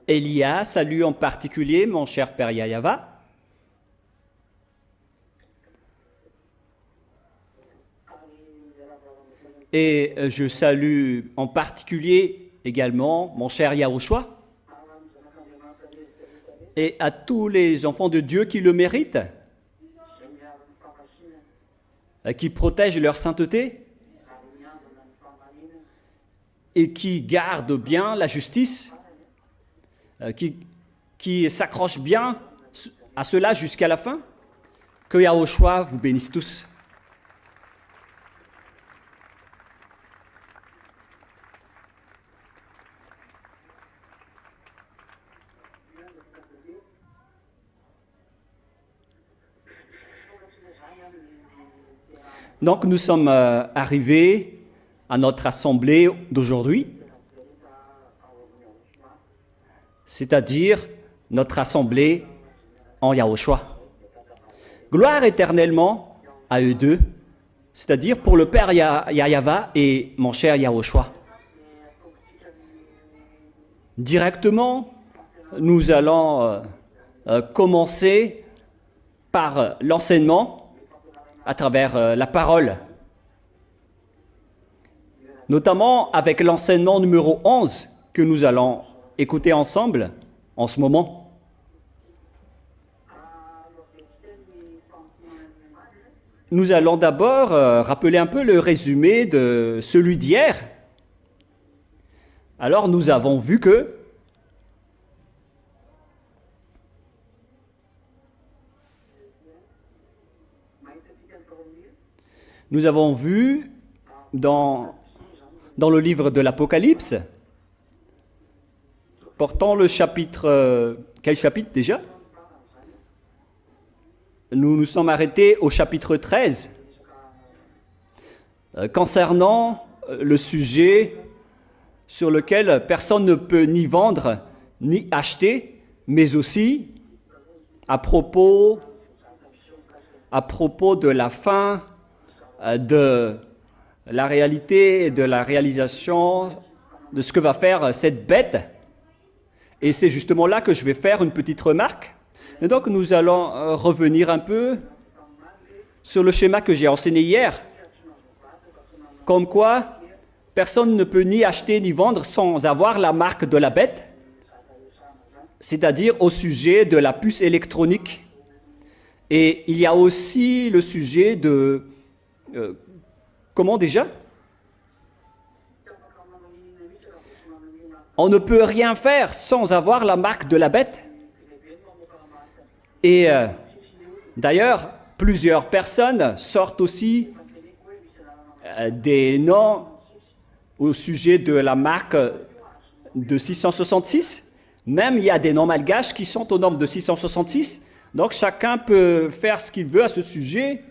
Elia salue en particulier mon cher Père Yayava. Et je salue en particulier également mon cher Yahushua. Et à tous les enfants de Dieu qui le méritent, qui protègent leur sainteté et qui gardent bien la justice, qui s'accrochent bien à cela jusqu'à la fin. Que Yahushua vous bénisse tous. Donc nous sommes arrivés à notre assemblée d'aujourd'hui, c'est-à-dire notre assemblée en Yahushua. Gloire éternellement à eux deux, c'est-à-dire pour le Père Yayava et mon cher Yahushua. Directement, nous allons commencer par l'enseignement à travers la parole, notamment avec l'enseignement numéro 11 que nous allons écouter ensemble en ce moment. Nous allons d'abord rappeler un peu le résumé de celui d'hier. Alors nous avons vu que nous avons vu dans le livre de l'Apocalypse, portant le chapitre... quel chapitre déjà? Nous nous sommes arrêtés au chapitre 13, concernant le sujet sur lequel personne ne peut ni vendre ni acheter, mais aussi à propos de la fin de la réalité et de la réalisation de ce que va faire cette bête. Et c'est justement là que je vais faire une petite remarque. Et donc nous allons revenir un peu sur le schéma que j'ai enseigné hier. Comme quoi, personne ne peut ni acheter ni vendre sans avoir la marque de la bête, c'est-à-dire au sujet de la puce électronique. Et il y a aussi le sujet de... comment déjà? On ne peut rien faire sans avoir la marque de la bête. Et d'ailleurs, plusieurs personnes sortent aussi des noms au sujet de la marque de 666. Même il y a des noms malgaches qui sont au nombre de 666. Donc chacun peut faire ce qu'il veut à ce sujet.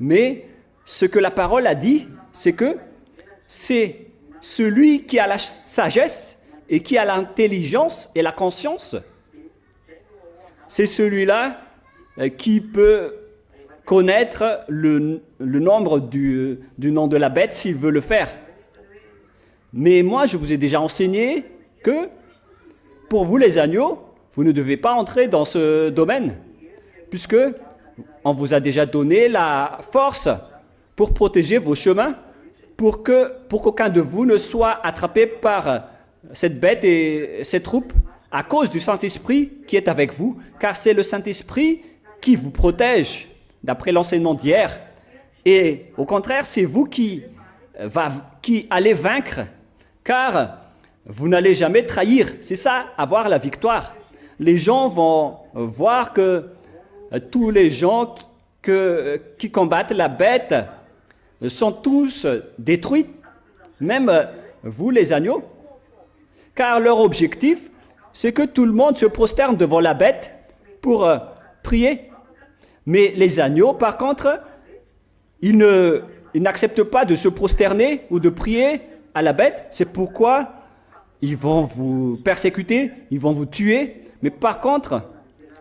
Mais ce que la parole a dit, c'est que c'est celui qui a la sagesse et qui a l'intelligence et la conscience, c'est celui-là qui peut connaître le nombre du nom de la bête s'il veut le faire. Mais moi, je vous ai déjà enseigné que pour vous les agneaux, vous ne devez pas entrer dans ce domaine, puisque on vous a déjà donné la force pour protéger vos chemins, pour qu'aucun de vous ne soit attrapé par cette bête et ses troupes à cause du Saint-Esprit qui est avec vous, car c'est le Saint-Esprit qui vous protège, d'après l'enseignement d'hier. Et au contraire, c'est vous qui allez vaincre, car vous n'allez jamais trahir. C'est ça, avoir la victoire. Les gens vont voir que tous les gens qui combattent la bête sont tous détruits, même vous les agneaux, car leur objectif, c'est que tout le monde se prosterne devant la bête pour prier. Mais les agneaux, par contre, ils n'acceptent pas de se prosterner ou de prier à la bête. C'est pourquoi ils vont vous persécuter, ils vont vous tuer. Mais par contre,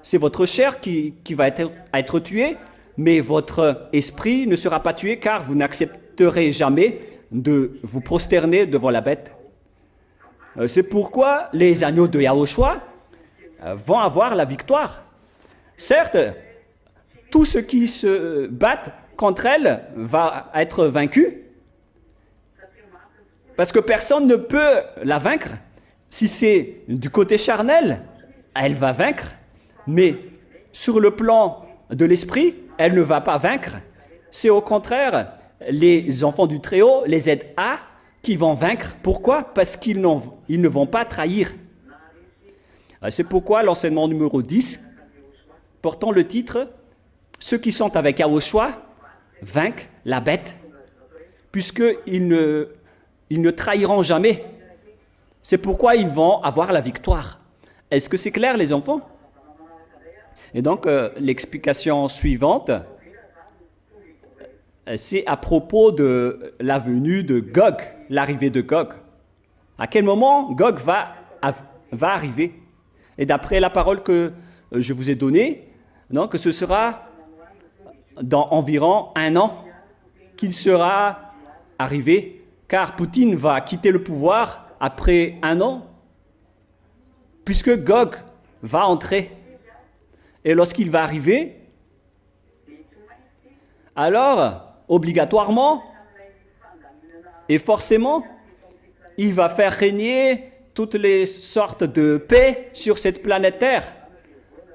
c'est votre chair qui va être tuée, mais votre esprit ne sera pas tué, car vous n'accepterez jamais de vous prosterner devant la bête. C'est pourquoi les agneaux de Yahushua vont avoir la victoire. Certes, tous ceux qui se battent contre elle va être vaincu, parce que personne ne peut la vaincre. Si c'est du côté charnel, elle va vaincre, mais sur le plan de l'esprit, elle ne va pas vaincre. C'est au contraire les enfants du Très-Haut, les ZA, qui vont vaincre. Pourquoi? Parce qu'ils ne vont pas trahir. C'est pourquoi l'enseignement numéro 10, portant le titre « Ceux qui sont avec Yahushua vainquent la bête », puisqu'ils ne trahiront jamais. C'est pourquoi ils vont avoir la victoire. Est-ce que c'est clair, les enfants? Et donc, l'explication suivante, c'est à propos de la venue de Gog, l'arrivée de Gog. À quel moment Gog va arriver? Et d'après la parole que je vous ai donnée, donc, ce sera dans environ 1 an qu'il sera arrivé, car Poutine va quitter le pouvoir après 1 an, puisque Gog va entrer. Et lorsqu'il va arriver, alors, obligatoirement et forcément, il va faire régner toutes les sortes de paix sur cette planète Terre.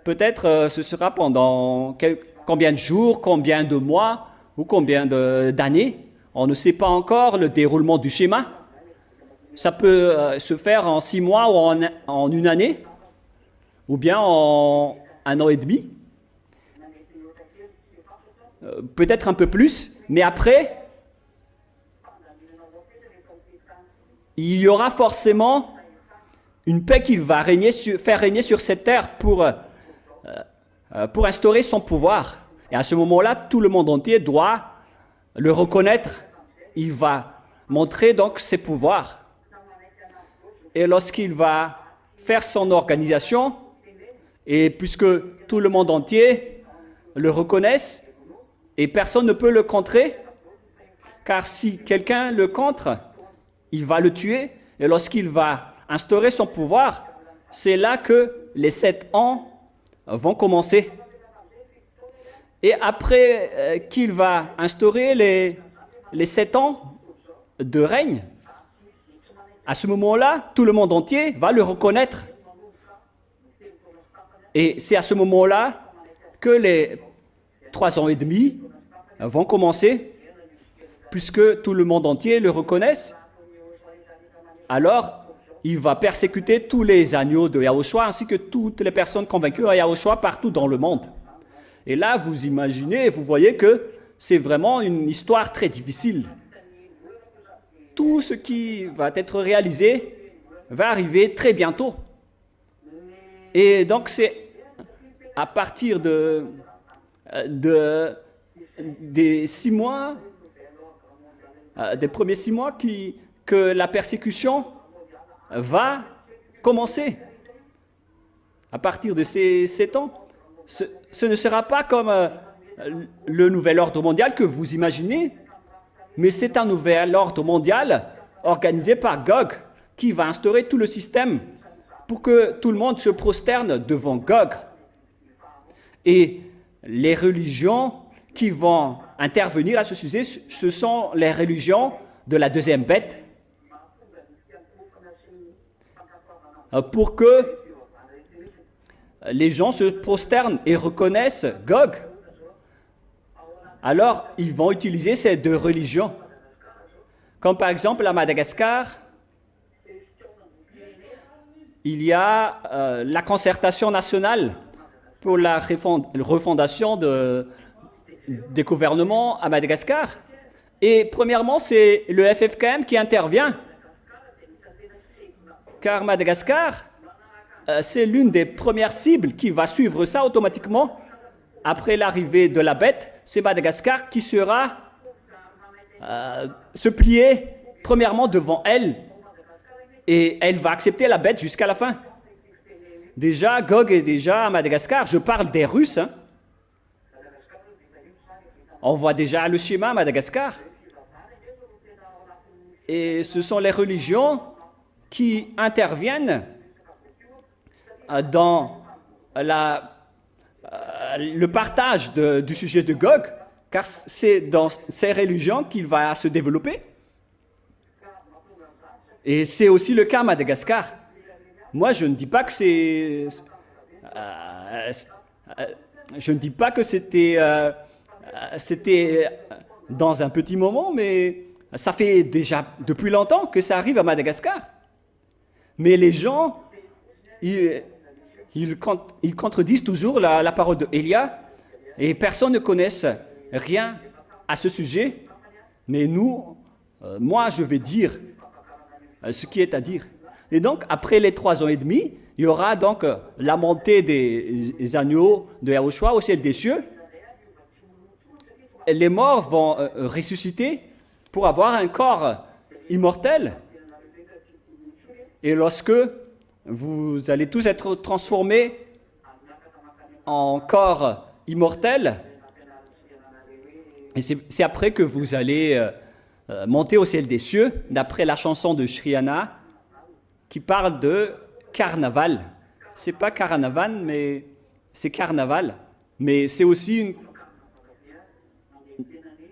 Peut-être ce sera pendant combien de jours, combien de mois ou combien d'années. On ne sait pas encore le déroulement du schéma. Ça peut se faire en 6 mois ou en 1 année, ou bien en 1 an et demi. Peut-être un peu plus, mais après, il y aura forcément une paix qui va faire régner sur cette terre pour instaurer son pouvoir. Et à ce moment-là, tout le monde entier doit le reconnaître. Il va montrer donc ses pouvoirs. Et lorsqu'il va faire son organisation, et puisque tout le monde entier le reconnaisse, et personne ne peut le contrer, car si quelqu'un le contre, il va le tuer, et lorsqu'il va instaurer son pouvoir, c'est là que les 7 ans vont commencer. Et après qu'il va instaurer les 7 ans de règne, à ce moment-là, tout le monde entier va le reconnaître. Et c'est à ce moment-là que les 3 ans et demi vont commencer, puisque tout le monde entier le reconnaisse. Alors, il va persécuter tous les agneaux de Yahushua, ainsi que toutes les personnes convaincues à Yahushua partout dans le monde. Et là, vous imaginez, vous voyez que c'est vraiment une histoire très difficile. Tout ce qui va être réalisé va arriver très bientôt. Et donc, c'est à partir des 6 mois, des premiers 6 mois que la persécution va commencer. À partir de ces 7 ans, ce ne sera pas comme le nouvel ordre mondial que vous imaginez, mais c'est un nouvel ordre mondial organisé par Gog qui va instaurer tout le système pour que tout le monde se prosterne devant Gog. Et les religions qui vont intervenir à ce sujet, ce sont les religions de la deuxième bête, pour que les gens se prosternent et reconnaissent Gog. Alors, ils vont utiliser ces 2 religions. Comme par exemple à Madagascar, il y a la concertation nationale pour la refondation des gouvernements à Madagascar. Et premièrement, c'est le FFKM qui intervient, car Madagascar, c'est l'une des premières cibles qui va suivre ça automatiquement. Après l'arrivée de la bête, c'est Madagascar qui sera se plier premièrement devant elle, et elle va accepter la bête jusqu'à la fin. Déjà, Gog est déjà à Madagascar. Je parle des Russes. On voit déjà le schéma à Madagascar. Et ce sont les religions qui interviennent dans le partage du sujet de Gog, car c'est dans ces religions qu'il va se développer. Et c'est aussi le cas à Madagascar. Moi, je ne dis pas que je ne dis pas que c'était dans un petit moment, mais ça fait déjà depuis longtemps que ça arrive à Madagascar. Mais les gens, ils contredisent toujours la parole de Élia, et personne ne connaît rien à ce sujet. Mais moi, je vais dire ce qui est à dire. Et donc, après les 3 ans et demi, il y aura donc la montée des agneaux de Yahushua au ciel des cieux. Et les morts vont ressusciter pour avoir un corps immortel. Et lorsque vous allez tous être transformés en corps immortel, et c'est après que vous allez monter au ciel des cieux, d'après la chanson de Shriana, qui parle de carnaval. C'est pas carnaval, mais c'est carnaval. Mais c'est aussi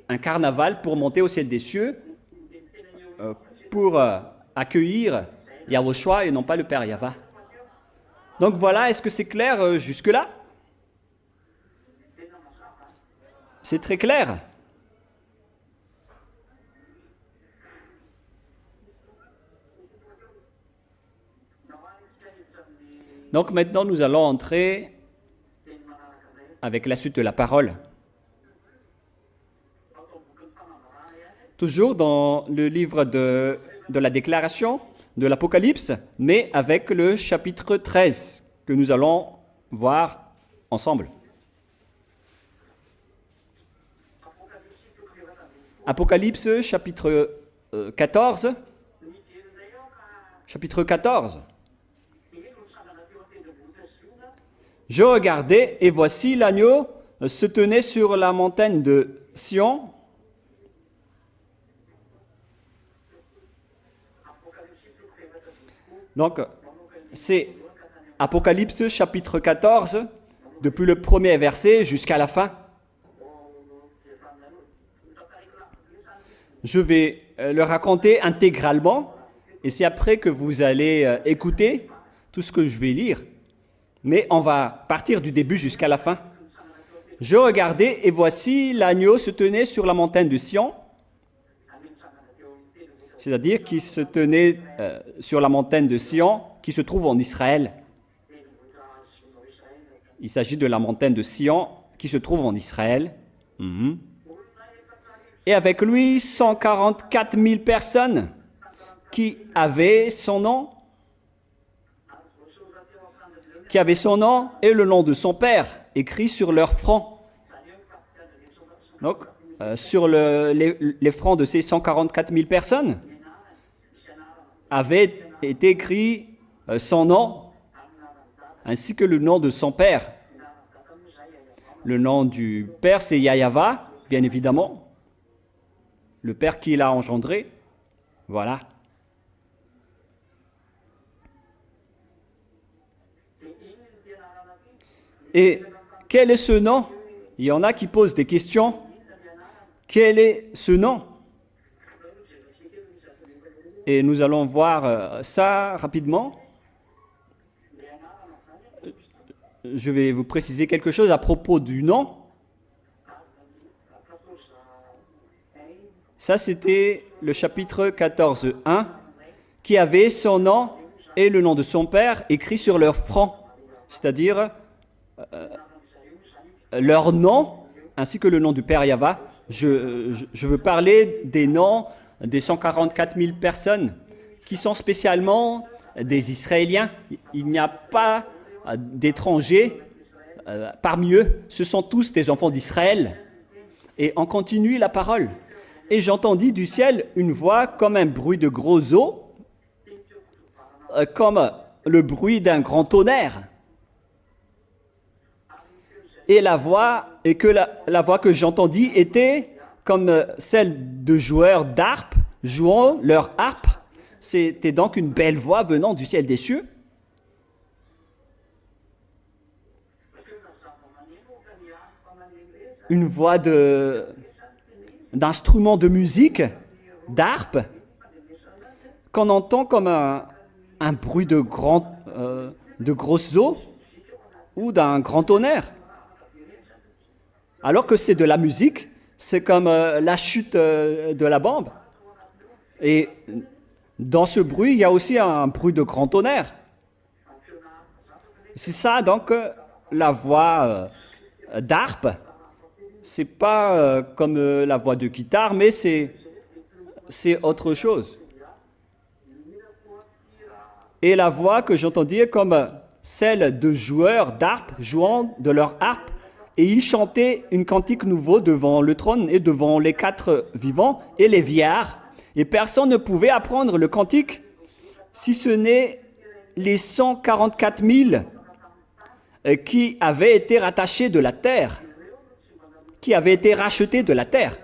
un carnaval pour monter au ciel des cieux, pour accueillir Yahushua et non pas le Père Yahva. Donc voilà, est-ce que c'est clair jusque-là? C'est très clair. Donc maintenant, nous allons entrer avec la suite de la parole. Toujours dans le livre de la déclaration de l'Apocalypse, mais avec le chapitre 13 que nous allons voir ensemble. Apocalypse chapitre 14. Chapitre 14. Je regardais, et voici l'agneau se tenait sur la montagne de Sion. Donc, c'est Apocalypse chapitre 14, depuis le premier verset jusqu'à la fin. Je vais le raconter intégralement, et c'est après que vous allez écouter tout ce que je vais lire. Mais on va partir du début jusqu'à la fin. Je regardais, et voici l'agneau se tenait sur la montagne de Sion, c'est-à-dire qu'il se tenait sur la montagne de Sion, qui se trouve en Israël. Il s'agit de la montagne de Sion, qui se trouve en Israël. Et avec lui, 144 000 personnes qui avaient son nom, et le nom de son père écrit sur leur front. Donc, sur les fronts de ces 144 000 personnes, avait été écrit son nom, ainsi que le nom de son père. Le nom du père, c'est Yahva, bien évidemment. Le père qui l'a engendré. Voilà. Et quel est ce nom? Il y en a qui posent des questions. Quel est ce nom? Et nous allons voir ça rapidement. Je vais vous préciser quelque chose à propos du nom. Ça, c'était le chapitre 14, 1, qui avait son nom et le nom de son père écrit sur leur front, c'est-à-dire leur nom ainsi que le nom du Père Yahva. Je veux parler des noms des 144 000 personnes qui sont spécialement des Israéliens. Il n'y a pas d'étrangers parmi eux. Ce sont tous des enfants d'Israël. Et on continue la parole. Et j'entendis du ciel une voix comme un bruit de gros eaux, comme le bruit d'un grand tonnerre. Et la voix que j'entendis était comme celle de joueurs d'harpe jouant leur harpe C'était donc une belle voix venant du ciel des cieux. Une voix d'instrument de musique, d'harpe, qu'on entend comme un bruit de grosses eaux ou d'un grand tonnerre. Alors que c'est de la musique, c'est comme la chute de la bombe. Et dans ce bruit, il y a aussi un bruit de grand tonnerre. C'est ça donc la voix d'harpe. C'est pas comme la voix de guitare, mais c'est autre chose. Et la voix que j'entendais comme celle de joueurs d'harpe jouant de leur harpe, et ils chantaient une cantique nouveau devant le trône et devant les quatre vivants et les vieillards. Et personne ne pouvait apprendre le cantique, si ce n'est les 144 000 qui avaient été rattachés de la terre, qui avaient été rachetés de la terre.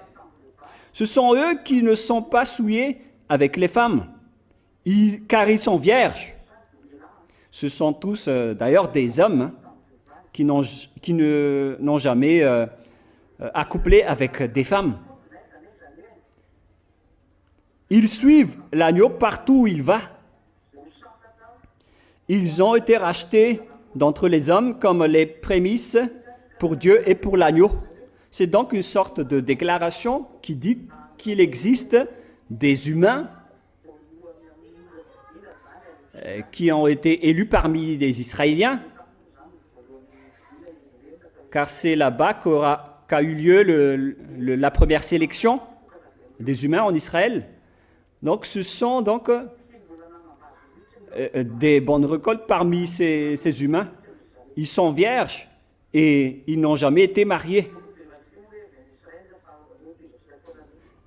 Ce sont eux qui ne sont pas souillés avec les femmes, car ils sont vierges. Ce sont tous d'ailleurs des hommes qui n'ont jamais accouplé avec des femmes. Ils suivent l'agneau partout où il va. Ils ont été rachetés d'entre les hommes comme les prémices pour Dieu et pour l'agneau. C'est donc une sorte de déclaration qui dit qu'il existe des humains qui ont été élus parmi les Israéliens, car c'est là-bas qu'a eu lieu la première sélection des humains en Israël. Donc ce sont donc des bonnes récoltes parmi ces humains. Ils sont vierges et ils n'ont jamais été mariés.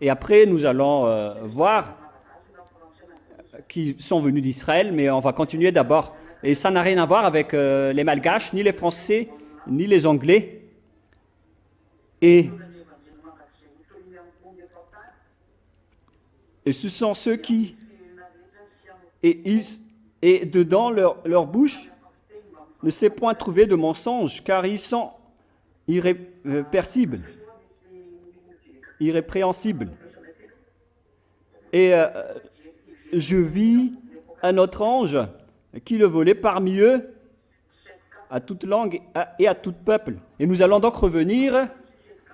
Et après, nous allons voir qui sont venus d'Israël, mais on va continuer d'abord. Et ça n'a rien à voir avec les Malgaches, ni les Français, ni les Anglais. Et ce sont ceux qui... Et dedans leur bouche ne s'est point trouvé de mensonge, car ils sont irrépréhensibles. Et je vis un autre ange qui le volait parmi eux, à toute langue et à tout peuple. Et nous allons donc revenir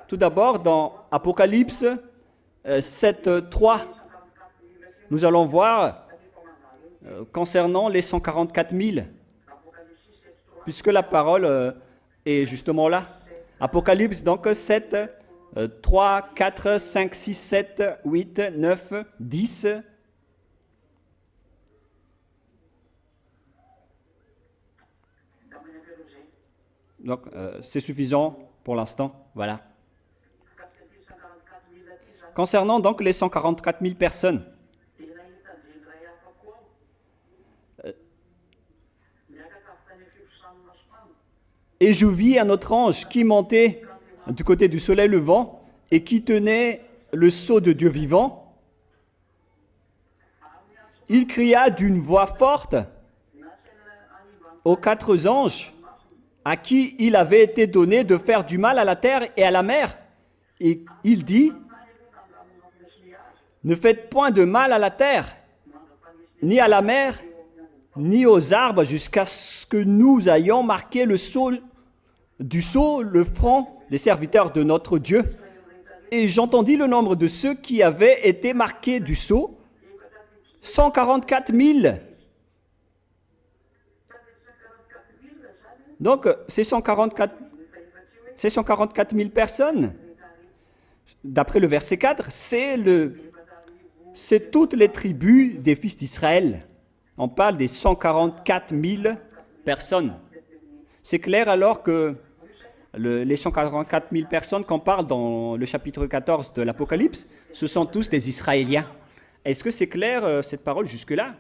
tout d'abord dans Apocalypse 7, 3. Nous allons voir concernant les 144 000, puisque la parole est justement là. Apocalypse donc 7, 3, 4, 5, 6, 7, 8, 9, 10. Donc, c'est suffisant pour l'instant. Voilà. Concernant donc les 144 000 personnes, et je vis un autre ange qui montait du côté du soleil levant et qui tenait le sceau de Dieu vivant. Il cria d'une voix forte aux quatre anges à qui il avait été donné de faire du mal à la terre et à la mer. Et il dit, ne faites point de mal à la terre, ni à la mer, ni aux arbres, jusqu'à ce que nous ayons marqué le sceau le front des serviteurs de notre Dieu. Et j'entendis le nombre de ceux qui avaient été marqués du sceau, 144 000. Donc, ces 144 000 personnes, d'après le verset 4, c'est toutes les tribus des fils d'Israël. On parle des 144 000 personnes. C'est clair alors que les 144 000 personnes qu'on parle dans le chapitre 14 de l'Apocalypse, ce sont tous des Israéliens. Est-ce que c'est clair cette parole jusque-là?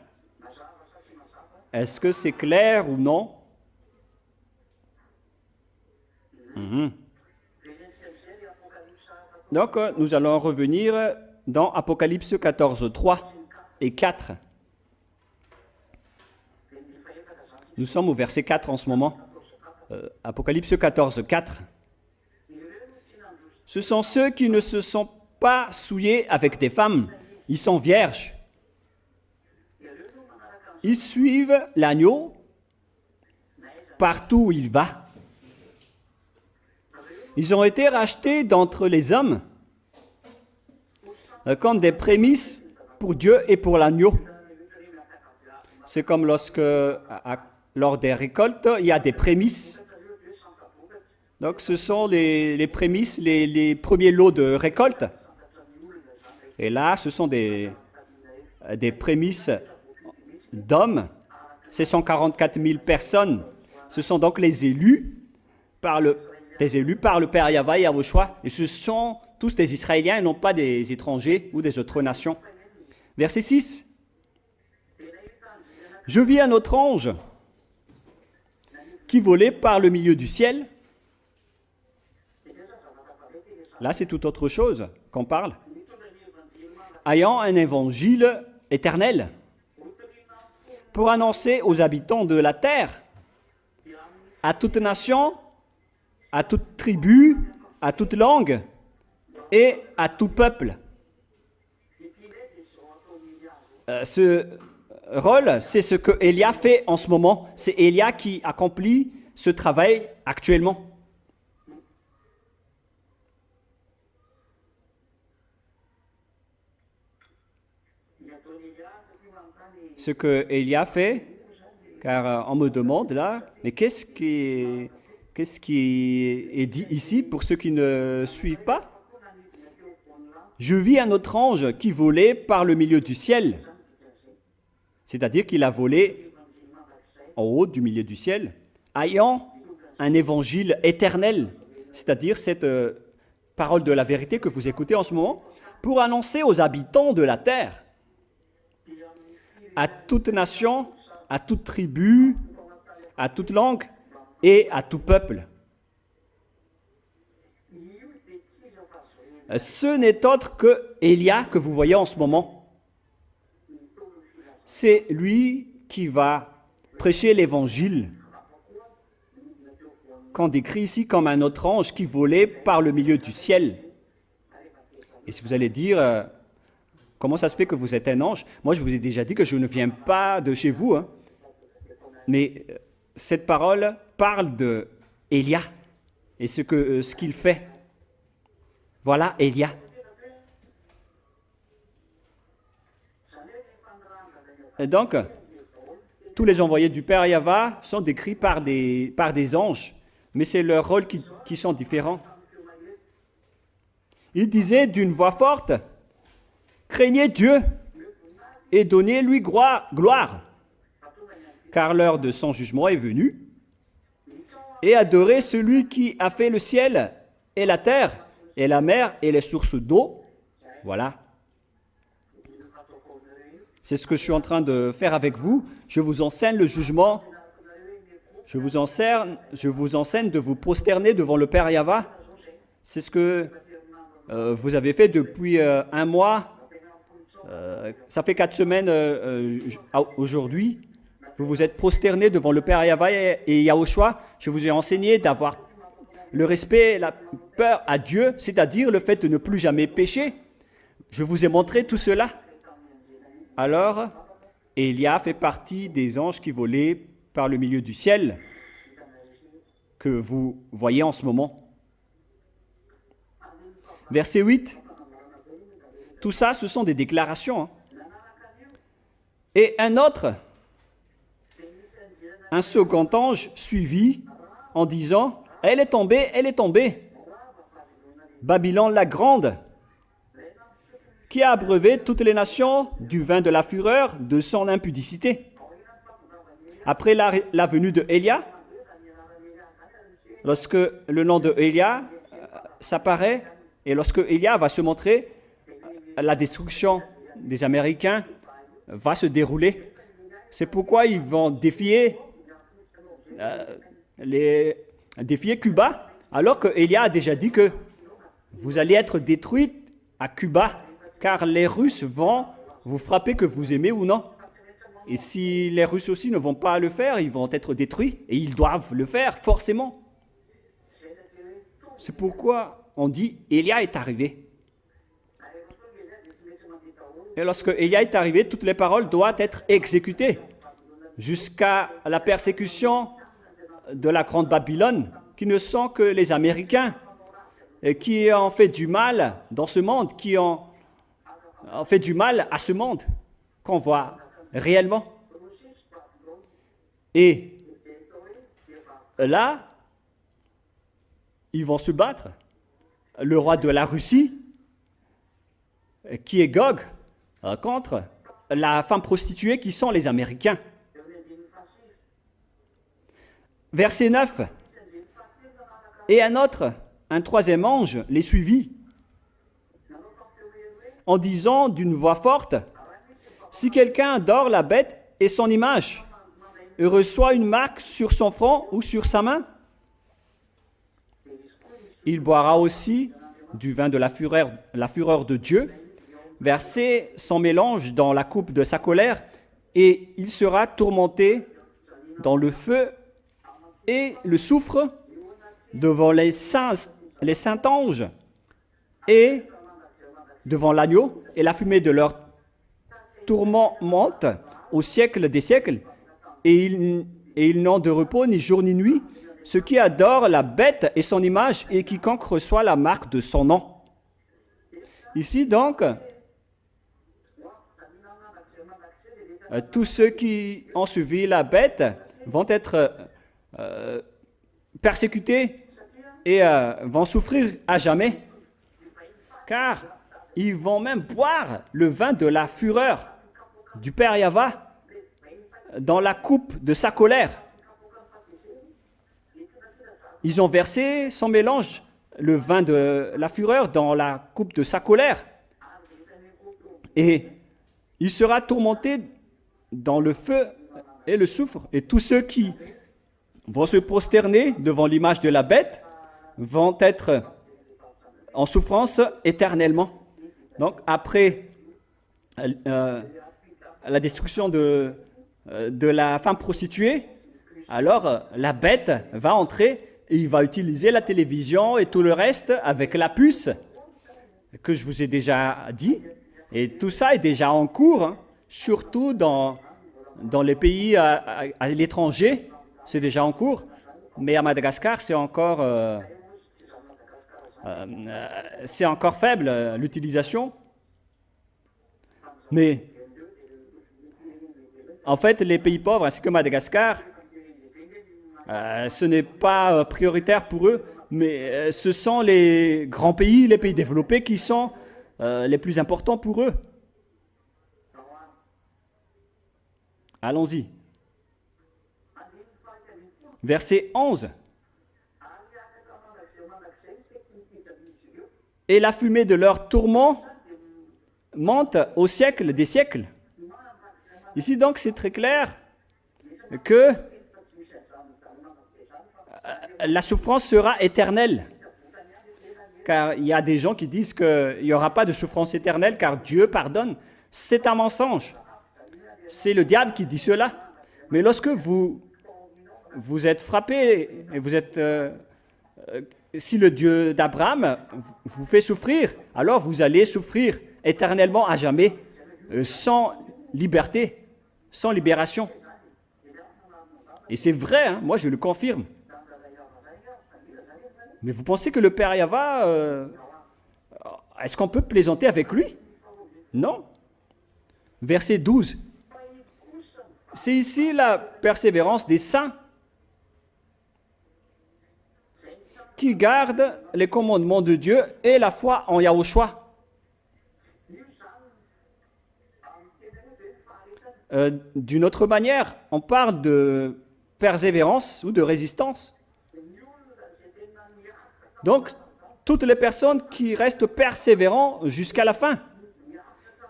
Est-ce que c'est clair ou non? Donc, nous allons revenir dans Apocalypse 14, 3 et 4. Nous sommes au verset 4 en ce moment. Apocalypse 14, 4. Ce sont ceux qui ne se sont pas souillés avec des femmes. Ils sont vierges. Ils suivent l'agneau partout où il va. Ils ont été rachetés d'entre les hommes comme des prémices pour Dieu et pour l'agneau. C'est comme lorsque, lors des récoltes, il y a des prémices. Donc, ce sont les prémices, les premiers lots de récolte. Et là, ce sont des prémices d'hommes. C'est 144 000 personnes. Ce sont donc les élus des élus par le Père Yahweh et Yahushua. Et ce sont tous des Israéliens et non pas des étrangers ou des autres nations. Verset 6. Je vis un autre ange qui volait par le milieu du ciel. Là, c'est tout autre chose qu'on parle. Ayant un évangile éternel pour annoncer aux habitants de la terre, à toute nation, à toute tribu, à toute langue et à tout peuple. Ce rôle, c'est ce que Élia fait en ce moment. C'est Élia qui accomplit ce travail actuellement. Ce que Élia fait, car on me demande là, mais qu'est-ce qui est dit ici pour ceux qui ne suivent pas? Je vis un autre ange qui volait par le milieu du ciel. C'est-à-dire qu'il a volé en haut du milieu du ciel, ayant un évangile éternel, c'est-à-dire cette parole de la vérité que vous écoutez en ce moment, pour annoncer aux habitants de la terre, à toute nation, à toute tribu, à toute langue et à tout peuple. Ce n'est autre que Élia que vous voyez en ce moment. C'est lui qui va prêcher l'évangile, qu'on décrit ici comme un autre ange qui volait par le milieu du ciel. Et si vous allez dire, comment ça se fait que vous êtes un ange? Moi, je vous ai déjà dit que je ne viens pas de chez vous. Mais cette parole parle de Élia et ce qu'il fait. Voilà Élia. Et donc, tous les envoyés du Père Yahweh sont décrits par des anges, mais c'est leurs rôles qui sont différents. Il disait d'une voix forte, « Craignez Dieu et donnez-lui gloire, car l'heure de son jugement est venue, et adorez celui qui a fait le ciel et la terre, et la mer et les sources d'eau. » Voilà. C'est ce que je suis en train de faire avec vous. Je vous enseigne le jugement. Je vous enseigne de vous prosterner devant le Père Yahweh. C'est ce que vous avez fait depuis un mois. Ça fait 4 semaines aujourd'hui. Vous vous êtes prosterné devant le Père Yahweh et Yahushua. Je vous ai enseigné d'avoir le respect, la peur à Dieu, c'est-à-dire le fait de ne plus jamais pécher. Je vous ai montré tout cela. Alors, Élia fait partie des anges qui volaient par le milieu du ciel que vous voyez en ce moment. Verset 8. Tout ça, ce sont des déclarations. Et un second ange suivit en disant, « Elle est tombée, Babylone la grande, qui a abreuvé toutes les nations du vin de la fureur de son impudicité. » Après la venue de Élia, lorsque le nom de Élia s'apparaît, et lorsque Élia va se montrer, la destruction des Américains va se dérouler. C'est pourquoi ils vont défier Cuba, alors que Élia a déjà dit que vous allez être détruits à Cuba, car les Russes vont vous frapper que vous aimez ou non. Et si les Russes aussi ne vont pas le faire, ils vont être détruits. Et ils doivent le faire, forcément. C'est pourquoi on dit Élia est arrivé. Et lorsque Élia est arrivé, toutes les paroles doivent être exécutées jusqu'à la persécution de la grande Babylone, qui ne sont que les Américains, et qui ont fait du mal dans ce monde, qui ont fait du mal à ce monde qu'on voit réellement. Et là, ils vont se battre. Le roi de la Russie, qui est Gog, contre la femme prostituée qui sont les Américains. Verset 9. Et un troisième ange les suivit, en disant d'une voix forte, « Si quelqu'un adore la bête et son image, et reçoit une marque sur son front ou sur sa main, il boira aussi du vin de la fureur de Dieu, versé sans mélange dans la coupe de sa colère, et il sera tourmenté dans le feu et le soufre devant les saints anges et devant l'agneau, et la fumée de leur tourment monte au siècle des siècles, et ils n'ont de repos ni jour ni nuit, ceux qui adorent la bête et son image, et quiconque reçoit la marque de son nom. » Ici donc, tous ceux qui ont suivi la bête vont être persécutés et vont souffrir à jamais, car ils vont même boire le vin de la fureur du Père Yahva dans la coupe de sa colère. Ils ont versé sans mélange le vin de la fureur dans la coupe de sa colère. Et il sera tourmenté dans le feu et le soufre. Et tous ceux qui vont se prosterner devant l'image de la bête vont être en souffrance éternellement. Donc, après la destruction de la femme prostituée, alors la bête va entrer et il va utiliser la télévision et tout le reste avec la puce que je vous ai déjà dit. Et tout ça est déjà en cours, hein, surtout dans les pays à l'étranger, c'est déjà en cours. Mais à Madagascar, c'est encore faible l'utilisation. Mais en fait, les pays pauvres ainsi que Madagascar, ce n'est pas prioritaire pour eux, mais ce sont les grands pays, les pays développés qui sont les plus importants pour eux. Allons-y. Verset 11. Et la fumée de leur tourment monte au siècle des siècles. Ici donc c'est très clair que la souffrance sera éternelle. Car il y a des gens qui disent qu'il n'y aura pas de souffrance éternelle car Dieu pardonne. C'est un mensonge. C'est le diable qui dit cela. Mais lorsque vous êtes frappé et vous êtes... si le Dieu d'Abraham vous fait souffrir, alors vous allez souffrir éternellement à jamais, sans liberté, sans libération. Et c'est vrai, hein, moi je le confirme. Mais vous pensez que le Père Yahva, est-ce qu'on peut plaisanter avec lui? Non. Verset 12. C'est ici la persévérance des saints qui gardent les commandements de Dieu et la foi en Yahushua. D'une autre manière, on parle de persévérance ou de résistance. Donc, toutes les personnes qui restent persévérants jusqu'à la fin.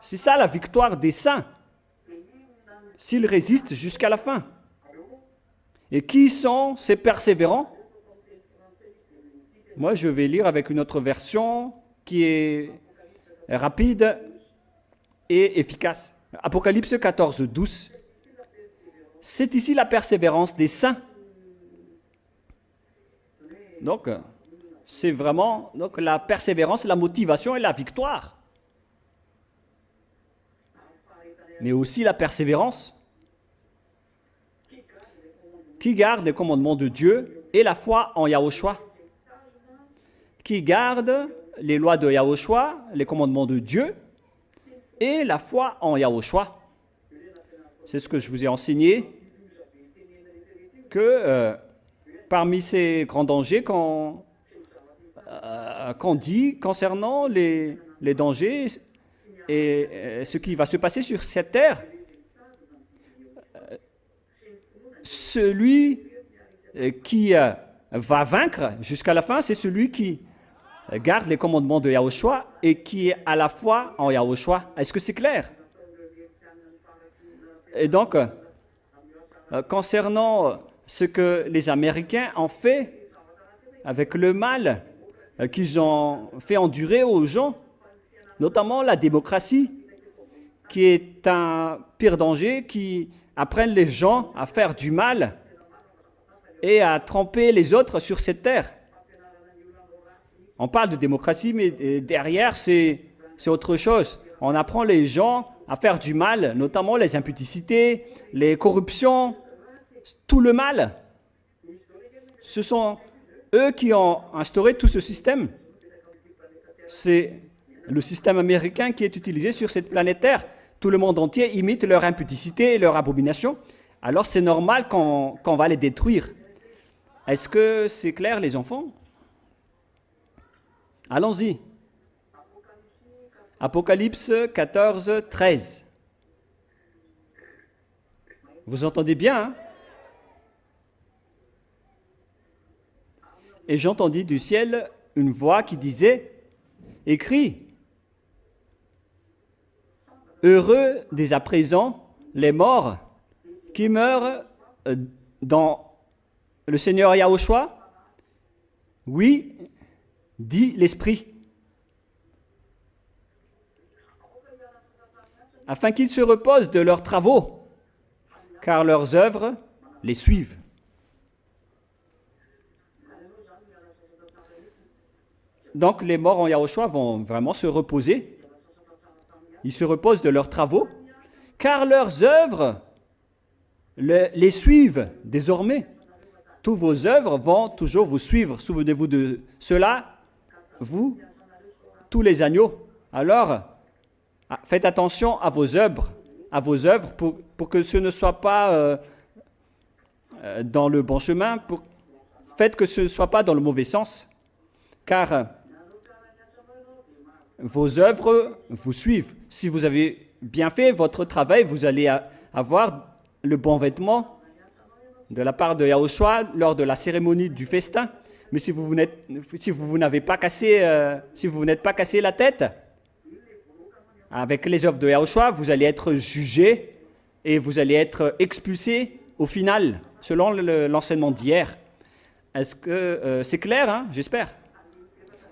C'est ça la victoire des saints. S'ils résistent jusqu'à la fin. Et qui sont ces persévérants? Moi, je vais lire avec une autre version qui est rapide et efficace. Apocalypse 14, 12. c'est ici la persévérance des saints. Donc, c'est vraiment donc, la persévérance, la motivation et la victoire. Mais aussi la persévérance qui garde les commandements de Dieu et la foi en Yahushua. Qui garde les lois de Yahushua, les commandements de Dieu et la foi en Yahushua. C'est ce que je vous ai enseigné, que parmi ces grands dangers qu'on dit concernant les dangers et ce qui va se passer sur cette terre, celui qui va vaincre jusqu'à la fin, c'est celui qui garde les commandements de Yahushua et qui est à la fois en Yahushua. Est-ce que c'est clair? Et donc, concernant ce que les Américains ont fait avec le mal qu'ils ont fait endurer aux gens, notamment la démocratie, qui est un pire danger, qui apprennent les gens à faire du mal et à tromper les autres sur cette terre. On parle de démocratie, mais derrière, c'est autre chose. On apprend les gens à faire du mal, notamment les impudicités, les corruptions, tout le mal. Ce sont eux qui ont instauré tout ce système. C'est le système américain qui est utilisé sur cette planète Terre. Tout le monde entier imite leur impudicité et leur abomination. Alors c'est normal qu'on va les détruire. Est-ce que c'est clair, les enfants? Allons-y. Apocalypse 14, 13. Vous entendez bien, hein? Et j'entendis du ciel une voix qui disait, « Écris, heureux dès à présent les morts qui meurent dans le Seigneur Yahushua. Oui, dit l'Esprit, afin qu'ils se reposent de leurs travaux, car leurs œuvres les suivent. » Donc les morts en Yahushua vont vraiment se reposer. Ils se reposent de leurs travaux, car leurs œuvres les suivent désormais. Toutes vos œuvres vont toujours vous suivre. Souvenez-vous de cela, vous, tous les agneaux. Alors, faites attention à vos œuvres pour que ce ne soit pas dans le bon chemin. Faites que ce ne soit pas dans le mauvais sens, car vos œuvres vous suivent. Si vous avez bien fait votre travail, vous allez avoir le bon vêtement de la part de Yahushua lors de la cérémonie du festin. Mais si vous n'êtes pas cassé la tête avec les œuvres de Yahushua, vous allez être jugé et vous allez être expulsé au final, selon l'enseignement d'hier. Est-ce que c'est clair, hein? J'espère.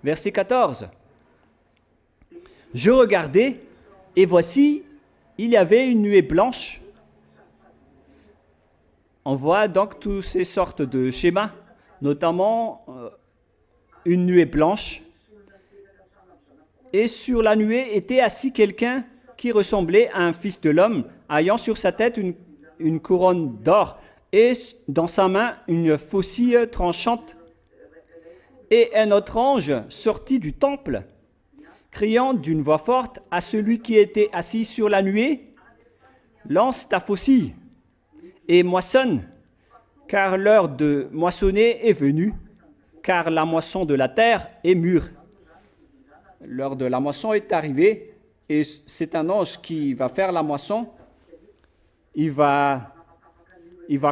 Verset 14. Je regardais, et voici, il y avait une nuée blanche. On voit donc toutes ces sortes de schémas, notamment une nuée blanche. Et sur la nuée était assis quelqu'un qui ressemblait à un fils de l'homme, ayant sur sa tête une couronne d'or, et dans sa main une faucille tranchante. Et un autre ange sortit du temple, criant d'une voix forte à celui qui était assis sur la nuée, « Lance ta faucille et moissonne, car l'heure de moissonner est venue, car la moisson de la terre est mûre. » L'heure de la moisson est arrivée, et c'est un ange qui va faire la moisson. Il va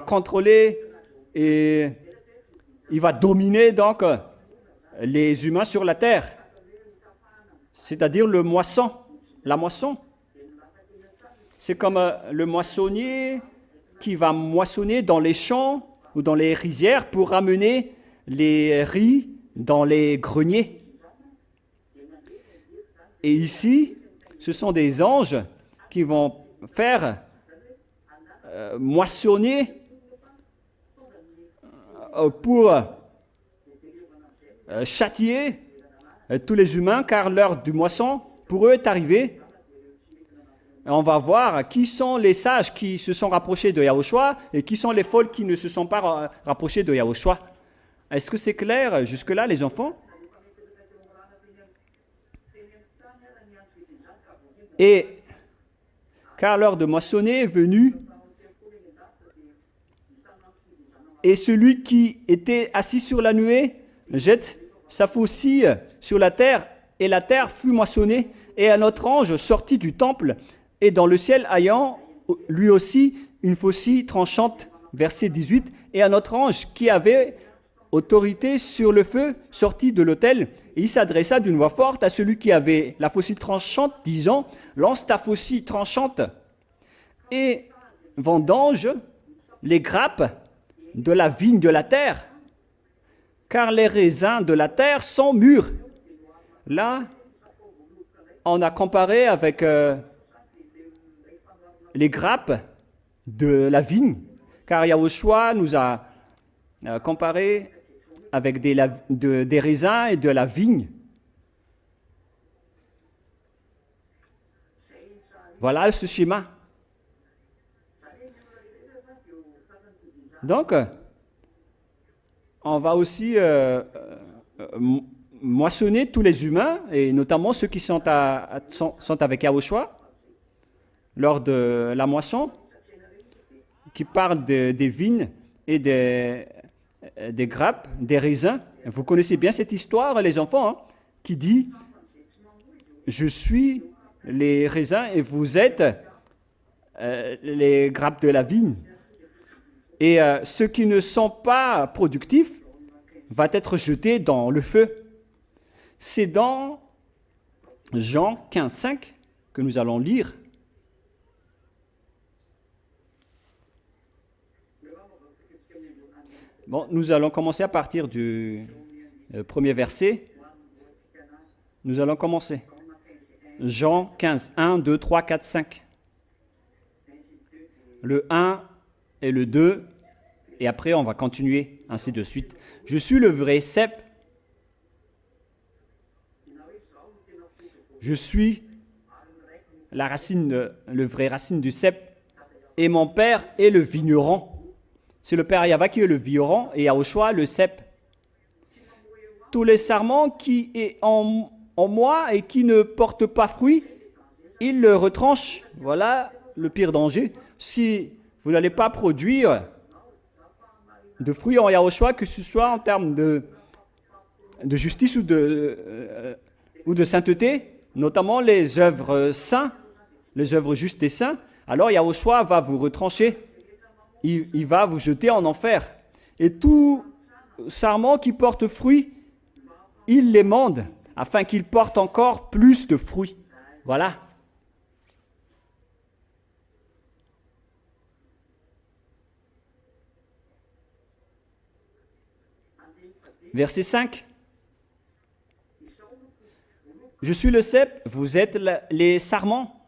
contrôler et il va dominer donc les humains sur la terre. C'est-à-dire la moisson. C'est comme le moissonnier qui va moissonner dans les champs ou dans les rizières pour ramener les riz dans les greniers. Et ici, ce sont des anges qui vont faire moissonner pour châtier tous les humains, car l'heure du moisson, pour eux, est arrivée. On va voir qui sont les sages qui se sont rapprochés de Yahushua et qui sont les folles qui ne se sont pas rapprochés de Yahushua. Est-ce que c'est clair jusque-là, les enfants? Et car l'heure de moissonner est venue, et celui qui était assis sur la nuée jette sa faucille sur la terre, et la terre fut moissonnée, et un autre ange sortit du temple, et dans le ciel ayant lui aussi une faucille tranchante, verset 18, et un autre ange qui avait autorité sur le feu sortit de l'autel, et il s'adressa d'une voix forte à celui qui avait la faucille tranchante, disant, lance ta faucille tranchante, et vendange les grappes de la vigne de la terre, car les raisins de la terre sont mûrs. Là, on a comparé avec les grappes de la vigne, car Yahushua nous a comparé avec des raisins et de la vigne. Voilà ce schéma. Donc, on va aussi moissonner tous les humains, et notamment ceux qui sont avec Yahushua, lors de la moisson, qui parle des vignes et des grappes, des raisins. Vous connaissez bien cette histoire, les enfants, hein, qui dit « Je suis les raisins et vous êtes les grappes de la vigne. » Et ceux qui ne sont pas productifs vont être jetés dans le feu. C'est dans Jean 15,5 que nous allons lire. Bon, nous allons commencer à partir du premier verset. Nous allons commencer. Jean 15, 1, 2, 3, 4, 5. Le 1 et le 2, et après on va continuer, ainsi de suite. Je suis le vrai cep. Je suis la racine, le vrai racine du cep, et mon père est le vigneron. C'est le père Yahva qui est le vigneron, et Yahushua le cep. Tous les sarments qui est en moi et qui ne portent pas fruit, il le retranche. Voilà le pire danger. Si vous n'allez pas produire de fruits en Yahushua, que ce soit en termes de justice ou de sainteté, notamment les œuvres saintes, les œuvres justes et saintes, alors Yahushua va vous retrancher. Il va vous jeter en enfer. Et tout sarment qui porte fruit, il l'émande, afin qu'il porte encore plus de fruits. Voilà. Verset 5. Je suis le cep, vous êtes les sarments.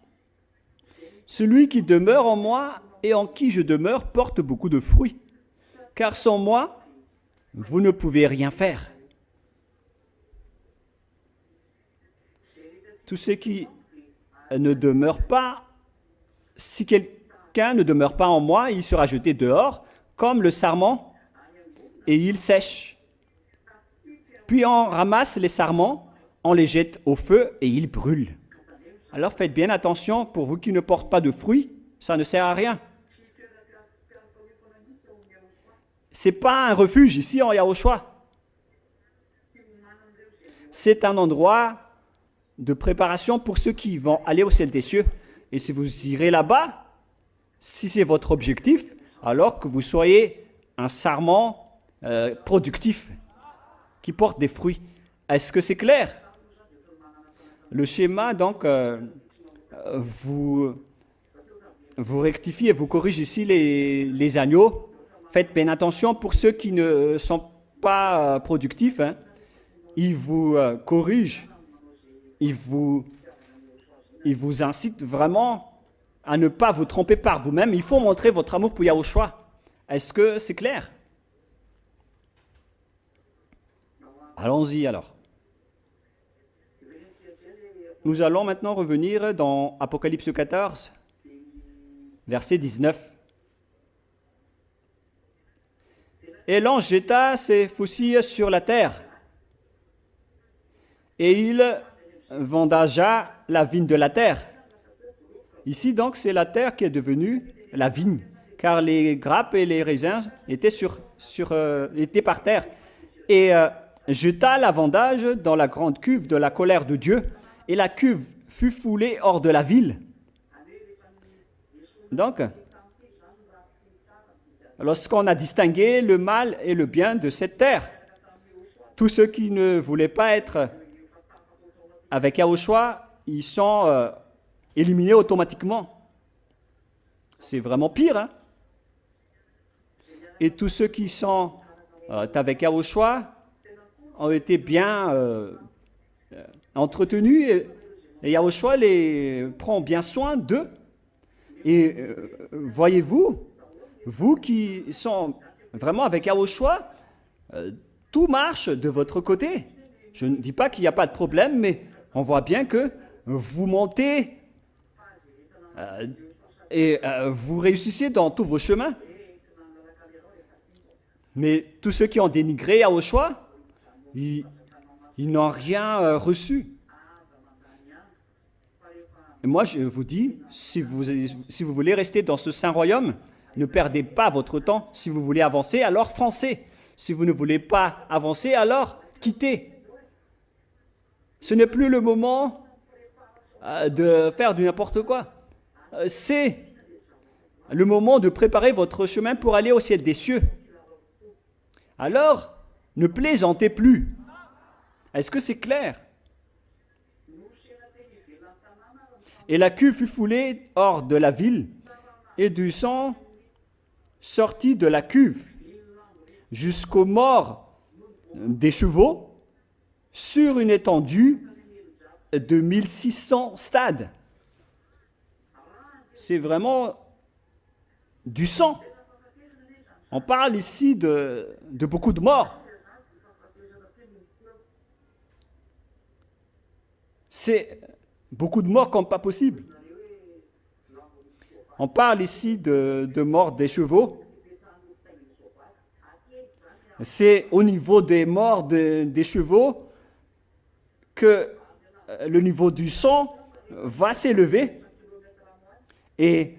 Celui qui demeure en moi et en qui je demeure porte beaucoup de fruits. Car sans moi, vous ne pouvez rien faire. Tous ceux qui ne demeurent pas, si quelqu'un ne demeure pas en moi, il sera jeté dehors, comme le sarment, et il sèche. Puis on ramasse les sarments, on les jette au feu et ils brûlent. Alors faites bien attention, pour vous qui ne portent pas de fruits, ça ne sert à rien. Ce n'est pas un refuge ici en Yahushua. C'est un endroit de préparation pour ceux qui vont aller au ciel des cieux. Et si vous irez là-bas, si c'est votre objectif, alors que vous soyez un sarment productif, qui porte des fruits. Est-ce que c'est clair? Le schéma, donc, vous rectifiez et vous corrige ici les agneaux. Faites bien attention pour ceux qui ne sont pas productifs. Hein. Ils vous corrigent. Ils vous incitent vraiment à ne pas vous tromper par vous-même. Il faut montrer votre amour pour Yahushua. Est-ce que c'est clair? Allons-y alors. Nous allons maintenant revenir dans Apocalypse 14, verset 19. Et l'ange jeta ses faucilles sur la terre, et il vendagea la vigne de la terre. Ici donc, c'est la terre qui est devenue la vigne, car les grappes et les raisins étaient, étaient par terre. Et jeta la vendage dans la grande cuve de la colère de Dieu, et la cuve fut foulée hors de la ville. Donc, lorsqu'on a distingué le mal et le bien de cette terre, tous ceux qui ne voulaient pas être avec Yahushua, ils sont éliminés automatiquement. C'est vraiment pire, hein? Et tous ceux qui sont avec Yahushua ont été bien entretenus, et Yahushua les prend bien soin d'eux. Et voyez-vous, vous qui sont vraiment avec Yahushua, tout marche de votre côté. Je ne dis pas qu'il n'y a pas de problème, mais on voit bien que vous montez et vous réussissez dans tous vos chemins. Mais tous ceux qui ont dénigré Yahushua, ils n'ont rien reçu. Et moi, je vous dis, si vous voulez rester dans ce saint royaume, ne perdez pas votre temps. Si vous voulez avancer, alors foncez. Si vous ne voulez pas avancer, alors quittez. Ce n'est plus le moment de faire du n'importe quoi. C'est le moment de préparer votre chemin pour aller au ciel des cieux. Alors, ne plaisantez plus. Est-ce que c'est clair? Et la cuve fut foulée hors de la ville, et du sang sortit de la cuve jusqu'aux morts des chevaux sur une étendue de 1600 stades. C'est vraiment du sang. On parle ici de beaucoup de morts. C'est beaucoup de morts comme pas possible. On parle ici de morts des chevaux. C'est au niveau des morts des chevaux que le niveau du sang va s'élever. Et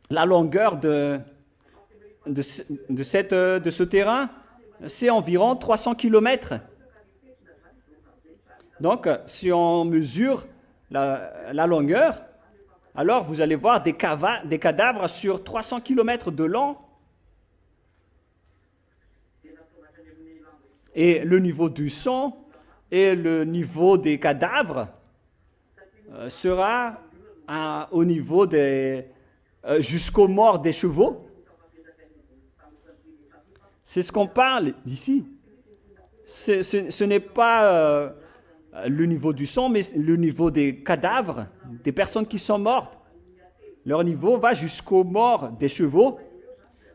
la longueur de ce terrain, c'est environ 300 km. Donc, si on mesure la longueur, alors vous allez voir des cadavres sur 300 km de long. Et le niveau du sang et le niveau des cadavres sera au niveau jusqu'aux morts des chevaux. C'est ce qu'on parle d'ici. Ce n'est pas le niveau du sang, mais le niveau des cadavres, des personnes qui sont mortes. Leur niveau va jusqu'aux morts des chevaux.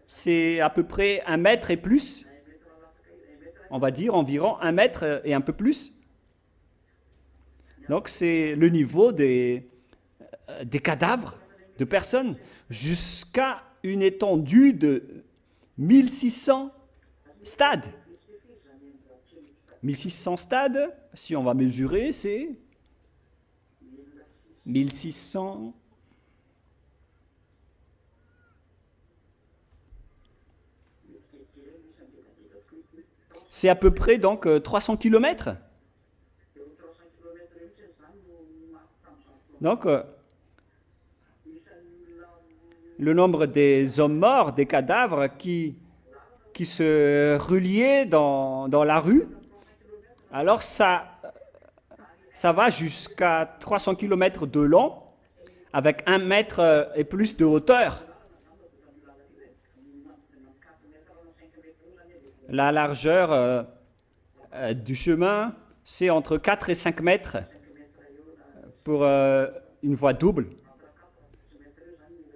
C'est à peu près 1 mètre et plus. On va dire environ 1 mètre et un peu plus. Donc c'est le niveau des cadavres de personnes jusqu'à une étendue de 1600 stades. 1600 stades, si on va mesurer, c'est 1600. C'est à peu près donc 300 km. Donc, le nombre des hommes morts, des cadavres qui se reliaient dans la rue, alors ça va jusqu'à 300 km de long, avec 1 mètre et plus de hauteur. La largeur du chemin, c'est entre 4 et 5 mètres pour une voie double.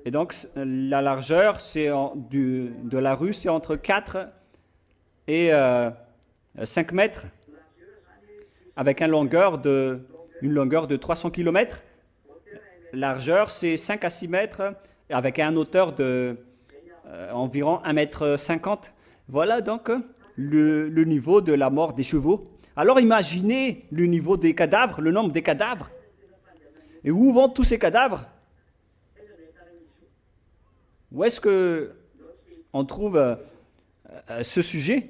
Et donc, la largeur de la rue, c'est entre 4 et 5 mètres, avec une longueur de 300 km. Largeur, c'est 5 à 6 mètres, avec une hauteur de environ 1,50 m. Voilà donc le niveau de la mort des chevaux. Alors imaginez le niveau des cadavres, le nombre des cadavres. Et où vont tous ces cadavres? Où est-ce qu'on trouve ce sujet?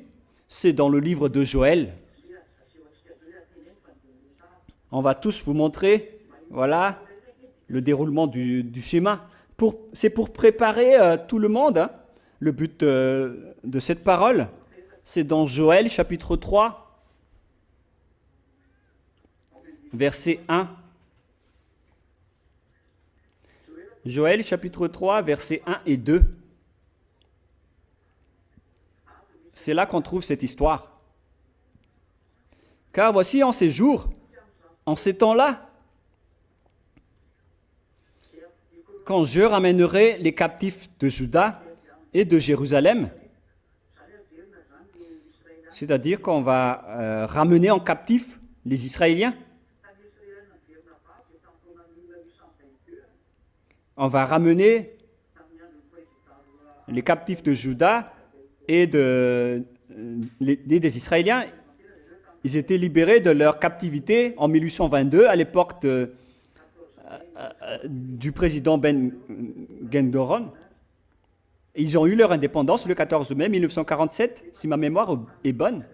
C'est dans le livre de Joël. On va tous vous montrer, voilà, le déroulement du schéma. C'est pour préparer tout le monde. Hein. Le but de cette parole, c'est dans Joël chapitre 3, verset 1. Joël chapitre 3, versets 1 et 2. C'est là qu'on trouve cette histoire. Car voici en ces jours, en ces temps-là, quand je ramènerai les captifs de Juda et de Jérusalem, c'est-à-dire qu'on va ramener en captif les Israéliens. On va ramener les captifs de Juda et des Israéliens. Ils étaient libérés de leur captivité en 1822, à l'époque du président Ben Gurion. Ils ont eu leur indépendance le 14 mai 1947, si ma mémoire est bonne.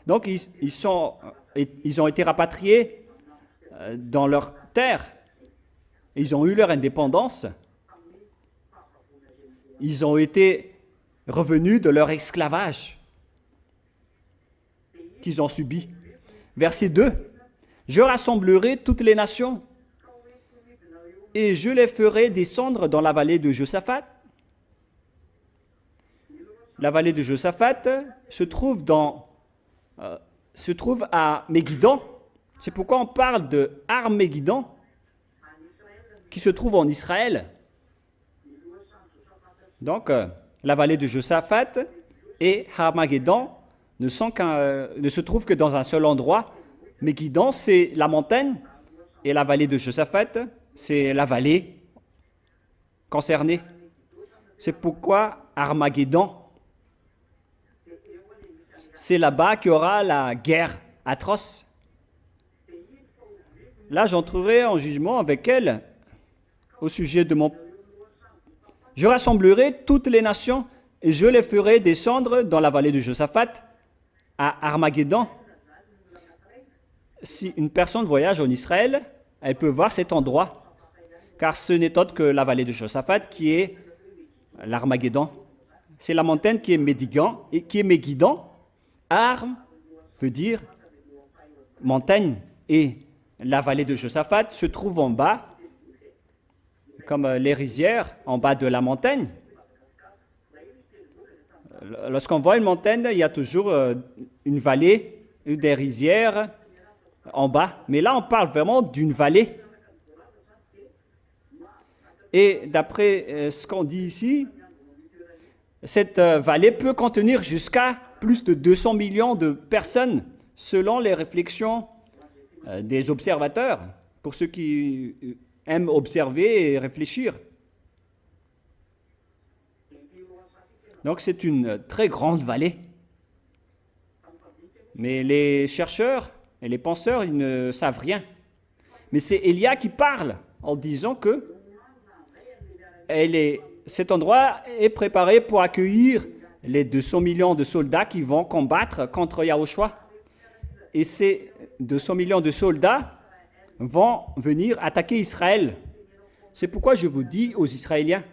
Donc, ils ont été rapatriés dans leur terre. Ils ont eu leur indépendance. Ils ont été revenus de leur esclavage qu'ils ont subi. Verset 2. Je rassemblerai toutes les nations et je les ferai descendre dans la vallée de Josaphat. La vallée de Josaphat se trouve à Méguidon. C'est pourquoi on parle de Arméguidon, qui se trouve en Israël. Donc, la vallée de Josaphat et Armageddon ne se trouvent que dans un seul endroit. Méguidon, c'est la montagne, et la vallée de Josaphat, c'est la vallée concernée. C'est pourquoi Armageddon, c'est là-bas qu'il y aura la guerre atroce. Là, j'entrerai en jugement avec elle au sujet de mon... Je rassemblerai toutes les nations et je les ferai descendre dans la vallée de Josaphat à Armageddon. Si une personne voyage en Israël, elle peut voir cet endroit, car ce n'est autre que la vallée de Josaphat qui est l'Armageddon. C'est la montagne qui est Méguidon. Arm veut dire montagne, et la vallée de Josaphat se trouve en bas, comme les rizières en bas de la montagne. Lorsqu'on voit une montagne, il y a toujours une vallée, des rizières en bas. Mais là, on parle vraiment d'une vallée. Et d'après ce qu'on dit ici, cette vallée peut contenir jusqu'à plus de 200 millions de personnes, selon les réflexions des observateurs, pour ceux qui aiment observer et réfléchir. Donc c'est une très grande vallée. Mais les chercheurs et les penseurs, ils ne savent rien. Mais c'est Élia qui parle en disant que cet endroit est préparé pour accueillir les 200 millions de soldats qui vont combattre contre Yahushua. Et ces 200 millions de soldats vont venir attaquer Israël. C'est pourquoi je vous dis aux Israéliens,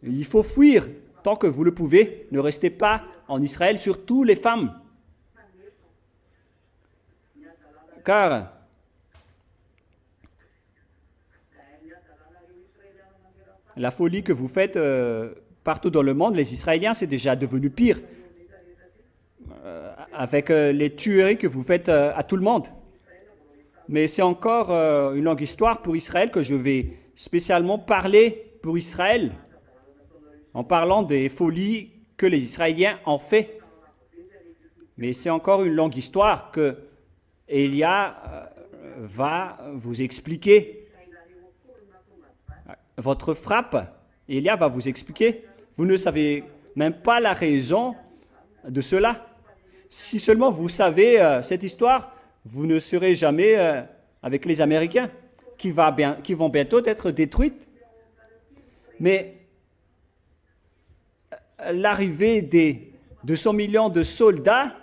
il faut fuir tant que vous le pouvez. Ne restez pas en Israël, surtout les femmes. Car la folie que vous faites partout dans le monde, les Israéliens, c'est déjà devenu pire. Avec les tueries que vous faites à tout le monde. Mais c'est encore une longue histoire pour Israël que je vais spécialement parler pour Israël en parlant des folies que les Israéliens ont fait. Mais c'est encore une longue histoire que Élia va vous expliquer. Votre frappe, Élia va vous expliquer. Vous ne savez même pas la raison de cela. Si seulement vous savez cette histoire, vous ne serez jamais avec les Américains qui vont bientôt être détruites. Mais l'arrivée des 200 millions de soldats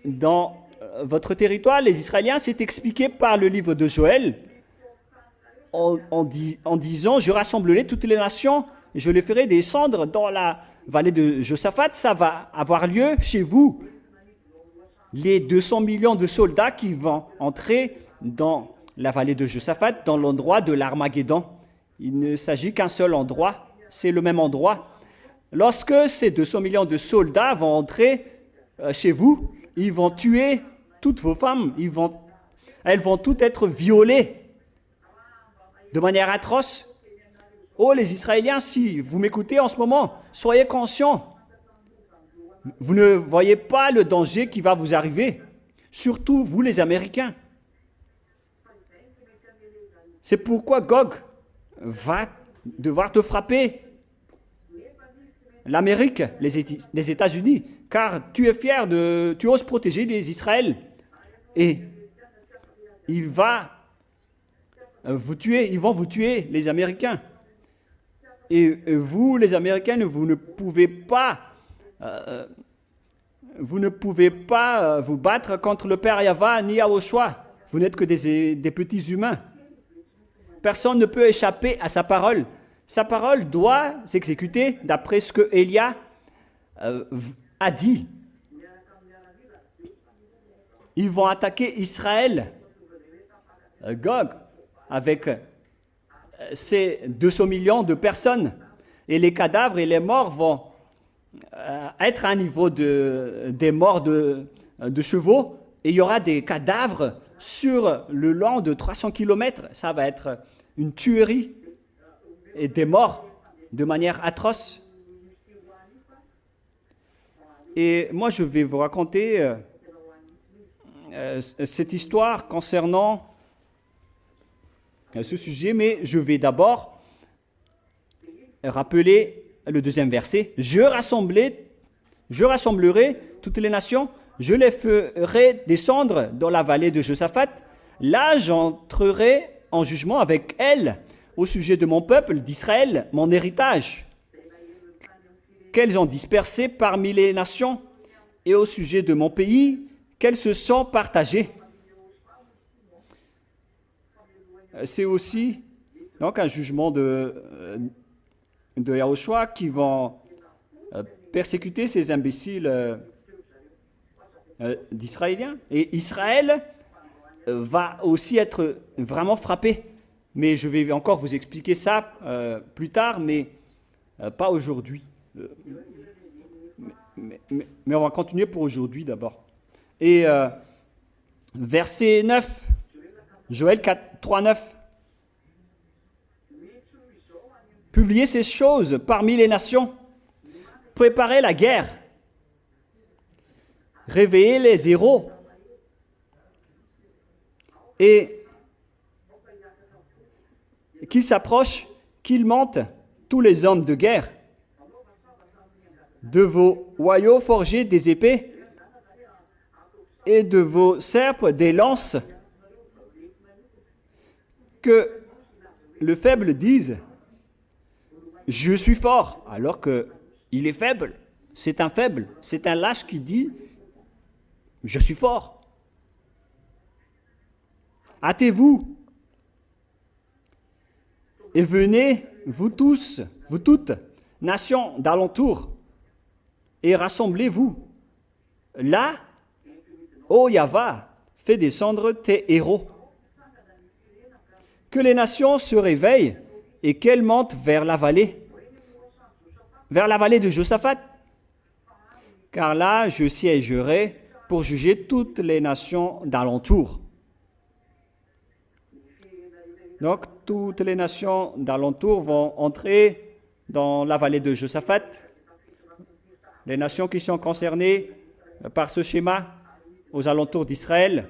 dans votre territoire, les Israéliens, c'est expliqué par le livre de Joël en disant « Je rassemblerai toutes les nations et je les ferai descendre dans la vallée de Josaphat. » Ça va avoir lieu chez vous. Les 200 millions de soldats qui vont entrer dans la vallée de Josaphat, dans l'endroit de l'Armageddon. Il ne s'agit qu'un seul endroit, c'est le même endroit. Lorsque ces 200 millions de soldats vont entrer chez vous, ils vont tuer toutes vos femmes, elles vont toutes être violées de manière atroce. Oh les Israéliens, si vous m'écoutez en ce moment, soyez conscients. Vous ne voyez pas le danger qui va vous arriver, surtout vous les Américains. C'est pourquoi Gog va devoir te frapper. L'Amérique, les États-Unis, car tu es fier tu oses protéger les Israël. Et il va vous tuer, ils vont vous tuer, les Américains. Et vous, les Américains, vous ne pouvez pas vous battre contre le Père Yahva ni Yahushua. Vous n'êtes que des petits humains. Personne ne peut échapper à sa parole. Sa parole doit s'exécuter d'après ce que Élia a dit. Ils vont attaquer Israël, Gog, avec ces 200 millions de personnes. Et les cadavres et les morts vont être à un niveau des morts de chevaux. Et il y aura des cadavres sur le long de 300 km. Ça va être une tuerie et des morts de manière atroce. Et moi, je vais vous raconter cette histoire concernant ce sujet, mais je vais d'abord rappeler le deuxième verset. Je rassemblerai toutes les nations, je les ferai descendre dans la vallée de Josaphat. Là, j'entrerai en jugement avec elles au sujet de mon peuple d'Israël, mon héritage, qu'elles ont dispersé parmi les nations, et au sujet de mon pays, qu'elles se sont partagées. C'est aussi donc un jugement de Yahushua qui vont persécuter ces imbéciles d'Israéliens. Et Israël va aussi être vraiment frappé. Mais je vais encore vous expliquer ça plus tard, mais pas aujourd'hui. Mais on va continuer pour aujourd'hui d'abord. Et verset 9, Joël 3, 9. Publiez ces choses parmi les nations, préparez la guerre, réveillez les héros, et qu'ils s'approchent, qu'ils montent, tous les hommes de guerre. De vos hoyaux forgés des épées, et de vos serpes des lances. Que le faible dise « Je suis fort », alors qu'il est faible. C'est un faible, c'est un lâche qui dit « Je suis fort ». Hâtez-vous et venez, vous tous, vous toutes, nations d'alentour, et rassemblez-vous. Là, ô Yahva, fais descendre tes héros. Que les nations se réveillent et qu'elles montent vers la vallée de Josaphat. Car là, je siégerai pour juger toutes les nations d'alentour. Donc, toutes les nations d'alentour vont entrer dans la vallée de Josaphat. Les nations qui sont concernées par ce schéma aux alentours d'Israël,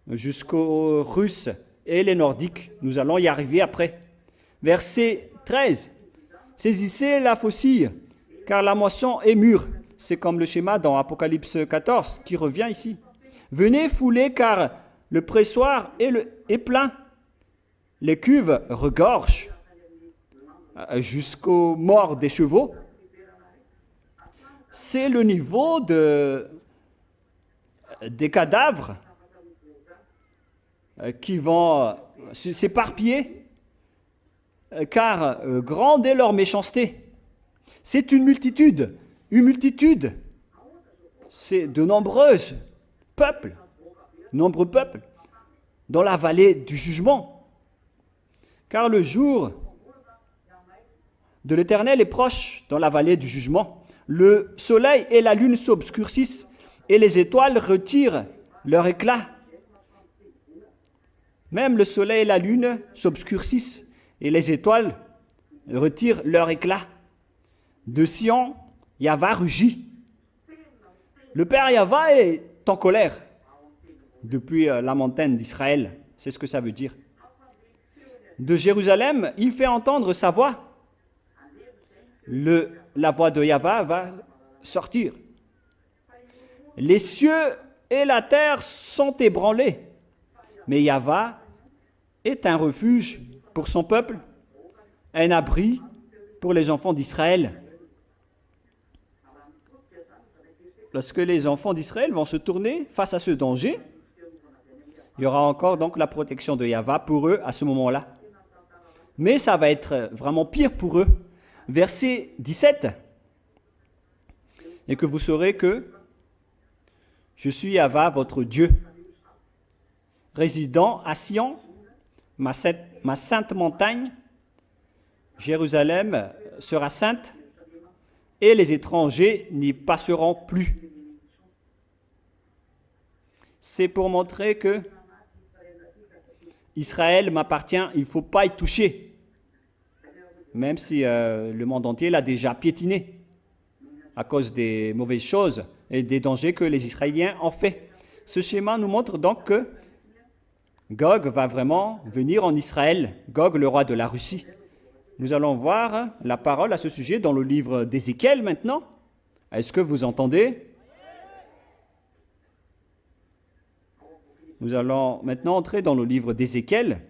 jusqu'aux Russes et les Nordiques. Nous allons y arriver après. Verset 13. Saisissez la faucille, car la moisson est mûre. C'est comme le schéma dans Apocalypse 14 qui revient ici. Venez fouler, car le pressoir est plein. Les cuves regorgent jusqu'aux morts des chevaux. C'est le niveau des cadavres qui vont s'éparpiller, car grande est leur méchanceté. C'est une multitude, c'est de nombreux peuples dans la vallée du jugement. Car le jour de l'Éternel est proche dans la vallée du jugement. Le soleil et la lune s'obscurcissent et les étoiles retirent leur éclat. Même le soleil et la lune s'obscurcissent et les étoiles retirent leur éclat. De Sion, Yahva rugit. Le Père Yahva est en colère depuis la montagne d'Israël. C'est ce que ça veut dire. De Jérusalem, il fait entendre sa voix. La voix de Yahva va sortir. Les cieux et la terre sont ébranlés. Mais Yahva est un refuge pour son peuple, un abri pour les enfants d'Israël. Lorsque les enfants d'Israël vont se tourner face à ce danger, il y aura encore donc la protection de Yahva pour eux à ce moment-là. Mais ça va être vraiment pire pour eux. Verset 17. Et que vous saurez que je suis Yahva, votre Dieu, résidant à Sion, ma sainte montagne. Jérusalem sera sainte et les étrangers n'y passeront plus. C'est pour montrer que Israël m'appartient, il ne faut pas y toucher, même si le monde entier l'a déjà piétiné à cause des mauvaises choses et des dangers que les Israéliens ont fait. Ce schéma nous montre donc que Gog va vraiment venir en Israël, Gog, le roi de la Russie. Nous allons voir la parole à ce sujet dans le livre d'Ézéchiel maintenant. Est-ce que vous entendez? Nous allons maintenant entrer dans le livre d'Ézéchiel.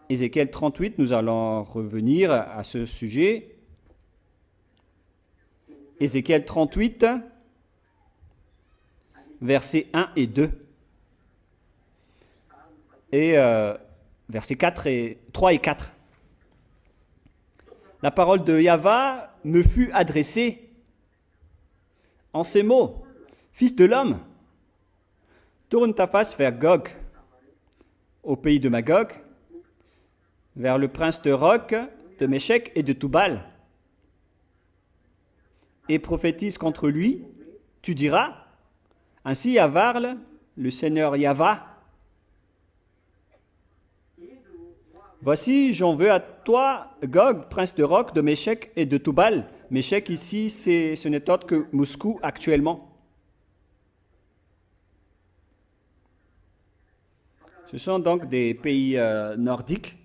Ézéchiel 38, nous allons revenir à ce sujet. Ézéchiel 38, versets 1 et 2. Et versets 3 et 4. La parole de Yahva me fut adressée en ces mots. Fils de l'homme, tourne ta face vers Gog, au pays de Magog, vers le prince de Roc, de Méshek et de Toubal, et prophétise contre lui. Tu diras, ainsi Yavarle, le Seigneur Yahva, voici, j'en veux à toi, Gog, prince de Roc, de Méshek et de Toubal. Méshek ici, ce n'est autre que Moscou actuellement. Ce sont donc des pays nordiques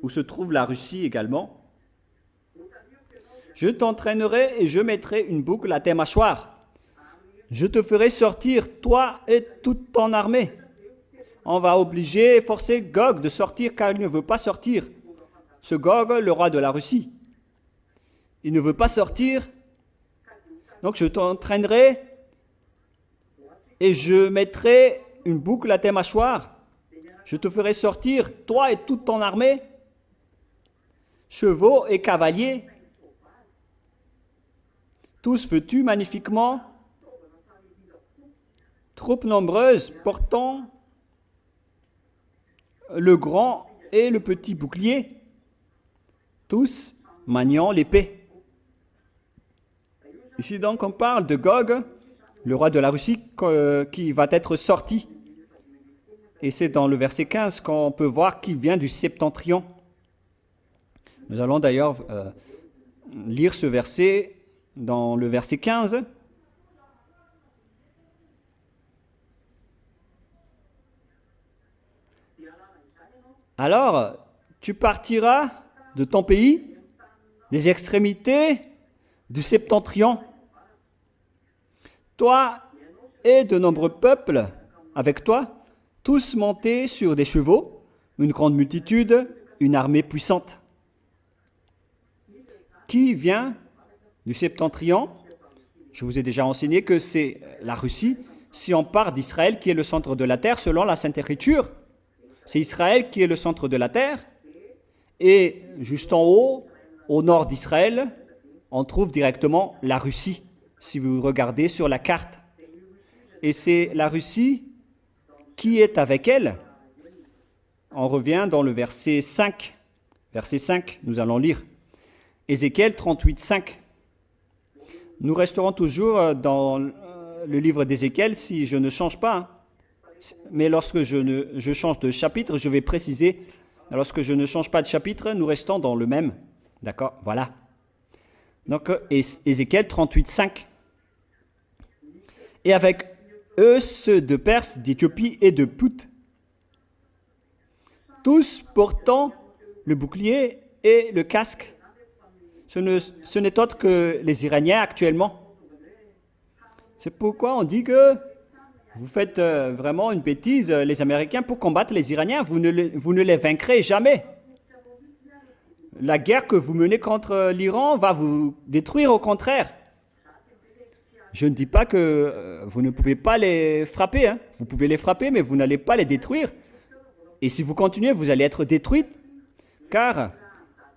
où se trouve la Russie également. Je t'entraînerai et je mettrai une boucle à tes mâchoires. Je te ferai sortir, toi et toute ton armée. On va obliger et forcer Gog de sortir car il ne veut pas sortir. Ce Gog, le roi de la Russie. Il ne veut pas sortir. Donc je t'entraînerai et je mettrai une boucle à tes mâchoires. Je te ferai sortir, toi et toute ton armée, chevaux et cavaliers, tous vêtus magnifiquement, troupes nombreuses portant le grand et le petit bouclier, tous maniant l'épée. Ici donc on parle de Gog, le roi de la Russie, qui va être sorti. Et c'est dans le verset 15 qu'on peut voir qu'il vient du septentrion. Nous allons d'ailleurs lire ce verset dans le verset 15. Alors, tu partiras de ton pays, des extrémités du septentrion, toi et de nombreux peuples avec toi, tous montés sur des chevaux, une grande multitude, une armée puissante. Qui vient du septentrion? Je vous ai déjà enseigné que c'est la Russie. Si on part d'Israël, qui est le centre de la terre, selon la Sainte Écriture, c'est Israël qui est le centre de la terre. Et juste en haut, au nord d'Israël, on trouve directement la Russie, si vous regardez sur la carte. Et c'est la Russie qui est avec elle. On revient dans le verset 5. Verset 5, nous allons lire. Ézéchiel 38, 5. Nous resterons toujours dans le livre d'Ézéchiel si je ne change pas. Hein. Mais lorsque je change de chapitre, je vais préciser. Lorsque je ne change pas de chapitre, nous restons dans le même. D'accord? Voilà. Donc, Ézéchiel 38, 5. Et avec eux, ceux de Perse, d'Éthiopie et de Pout, tous portant le bouclier et le casque. Ce n'est autre que les Iraniens actuellement. C'est pourquoi on dit que vous faites vraiment une bêtise, les Américains, pour combattre les Iraniens. Vous ne les vaincrez jamais. La guerre que vous menez contre l'Iran va vous détruire au contraire. Je ne dis pas que vous ne pouvez pas les frapper. Hein. Vous pouvez les frapper, mais vous n'allez pas les détruire. Et si vous continuez, vous allez être détruits, car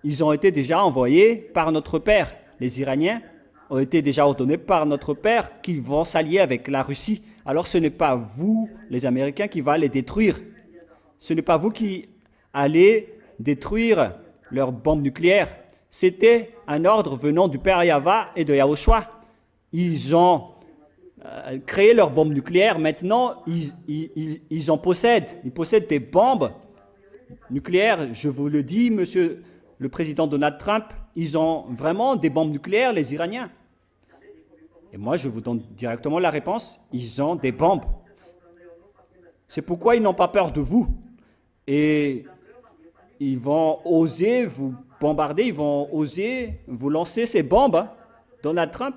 ils ont été déjà envoyés par notre père. Les Iraniens ont été déjà ordonnés par notre père qu'ils vont s'allier avec la Russie. Alors ce n'est pas vous, les Américains, qui va les détruire. Ce n'est pas vous qui allez détruire leurs bombes nucléaires. C'était un ordre venant du père Yahva et de Yahushua. Ils ont créé leurs bombes nucléaires. Maintenant, ils en possèdent. Ils possèdent des bombes nucléaires. Je vous le dis, monsieur le président Donald Trump, ils ont vraiment des bombes nucléaires, les Iraniens. Et moi, je vous donne directement la réponse. Ils ont des bombes. C'est pourquoi ils n'ont pas peur de vous. Et ils vont oser vous bombarder, ils vont oser vous lancer ces bombes. Hein. Donald Trump,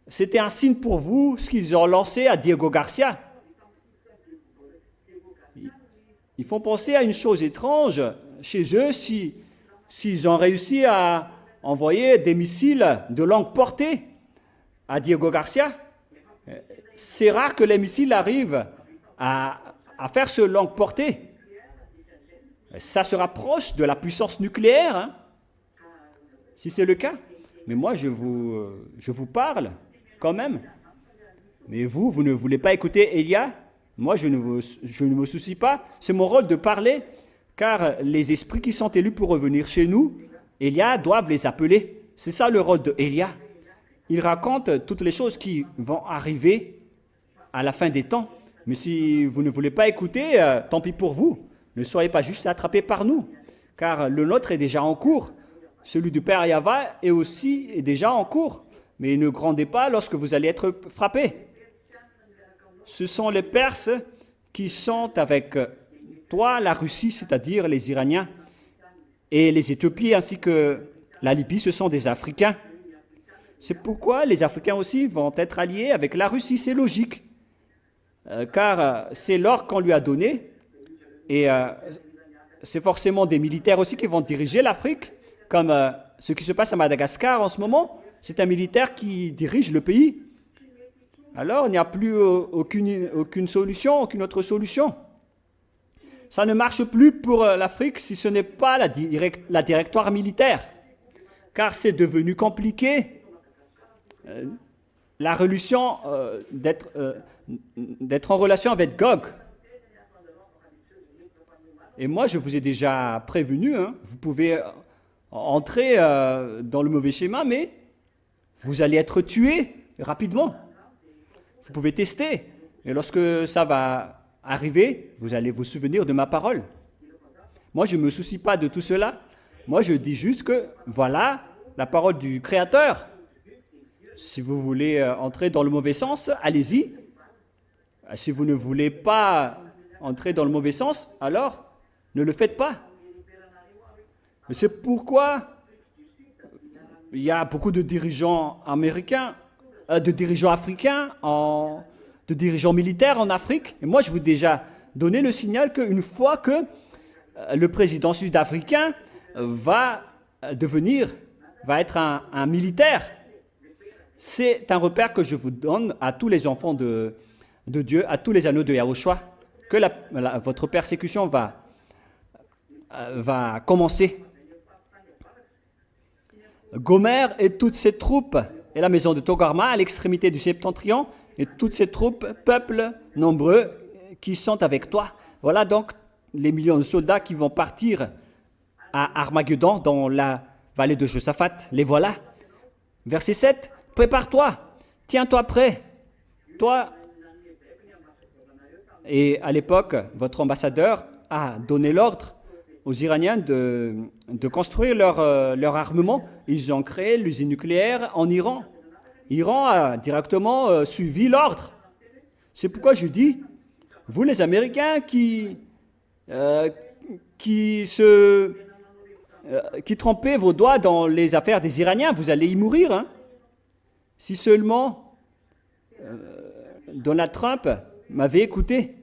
c'était un signe pour vous, ce qu'ils ont lancé à Diego Garcia. Ils font penser à une chose étrange chez eux s'ils ont réussi à envoyer des missiles de longue portée à Diego Garcia. C'est rare que les missiles arrivent à faire ce longue portée. Ça se rapproche de la puissance nucléaire, hein, si c'est le cas. Mais moi, je vous parle quand même. Mais vous ne voulez pas écouter Elia? Moi, je ne me soucie pas. C'est mon rôle de parler, car les esprits qui sont élus pour revenir chez nous, Elia doivent les appeler. C'est ça le rôle d'Elia. Il raconte toutes les choses qui vont arriver à la fin des temps. Mais si vous ne voulez pas écouter, tant pis pour vous. Ne soyez pas juste attrapés par nous, car le nôtre est déjà en cours. Celui du Père Yahva est déjà en cours. Mais ne grondez pas lorsque vous allez être frappés. Ce sont les Perses qui sont avec toi, la Russie, c'est-à-dire les Iraniens, et les Éthiopiens ainsi que la Libye, ce sont des Africains. C'est pourquoi les Africains aussi vont être alliés avec la Russie, c'est logique. Car c'est l'or qu'on lui a donné, et c'est forcément des militaires aussi qui vont diriger l'Afrique, comme ce qui se passe à Madagascar en ce moment. C'est un militaire qui dirige le pays. Alors, il n'y a plus aucune solution, aucune autre solution. Ça ne marche plus pour l'Afrique si ce n'est pas la directoire militaire, car c'est devenu compliqué. La religion d'être en relation avec Gog. Et moi, je vous ai déjà prévenu, hein, vous pouvez entrer dans le mauvais schéma, mais vous allez être tué rapidement. Vous pouvez tester. Et lorsque ça va arriver, vous allez vous souvenir de ma parole. Moi, je ne me soucie pas de tout cela. Moi, je dis juste que voilà la parole du Créateur. Si vous voulez entrer dans le mauvais sens, allez-y. Si vous ne voulez pas entrer dans le mauvais sens, alors ne le faites pas. C'est pourquoi il y a beaucoup de dirigeants américains, de dirigeants africains, de dirigeants militaires en Afrique. Et moi, je vous ai déjà donné le signal qu'une fois que le président sud-africain va être un militaire, c'est un repère que je vous donne à tous les enfants de Dieu, à tous les anneaux de Yahushua, que votre persécution va commencer. Gomer et toutes ses troupes, et la maison de Togarma à l'extrémité du septentrion, et toutes ses troupes, peuples nombreux qui sont avec toi. Voilà donc les millions de soldats qui vont partir à Armageddon dans la vallée de Josaphat. Les voilà. Verset 7. Prépare-toi, tiens-toi prêt. Toi, et à l'époque, votre ambassadeur a donné l'ordre aux Iraniens de construire leur armement. Ils ont créé l'usine nucléaire en Iran. L'Iran a directement suivi l'ordre. C'est pourquoi je dis, vous les Américains qui trempez vos doigts dans les affaires des Iraniens, vous allez y mourir. Hein. Si seulement Donald Trump m'avait écouté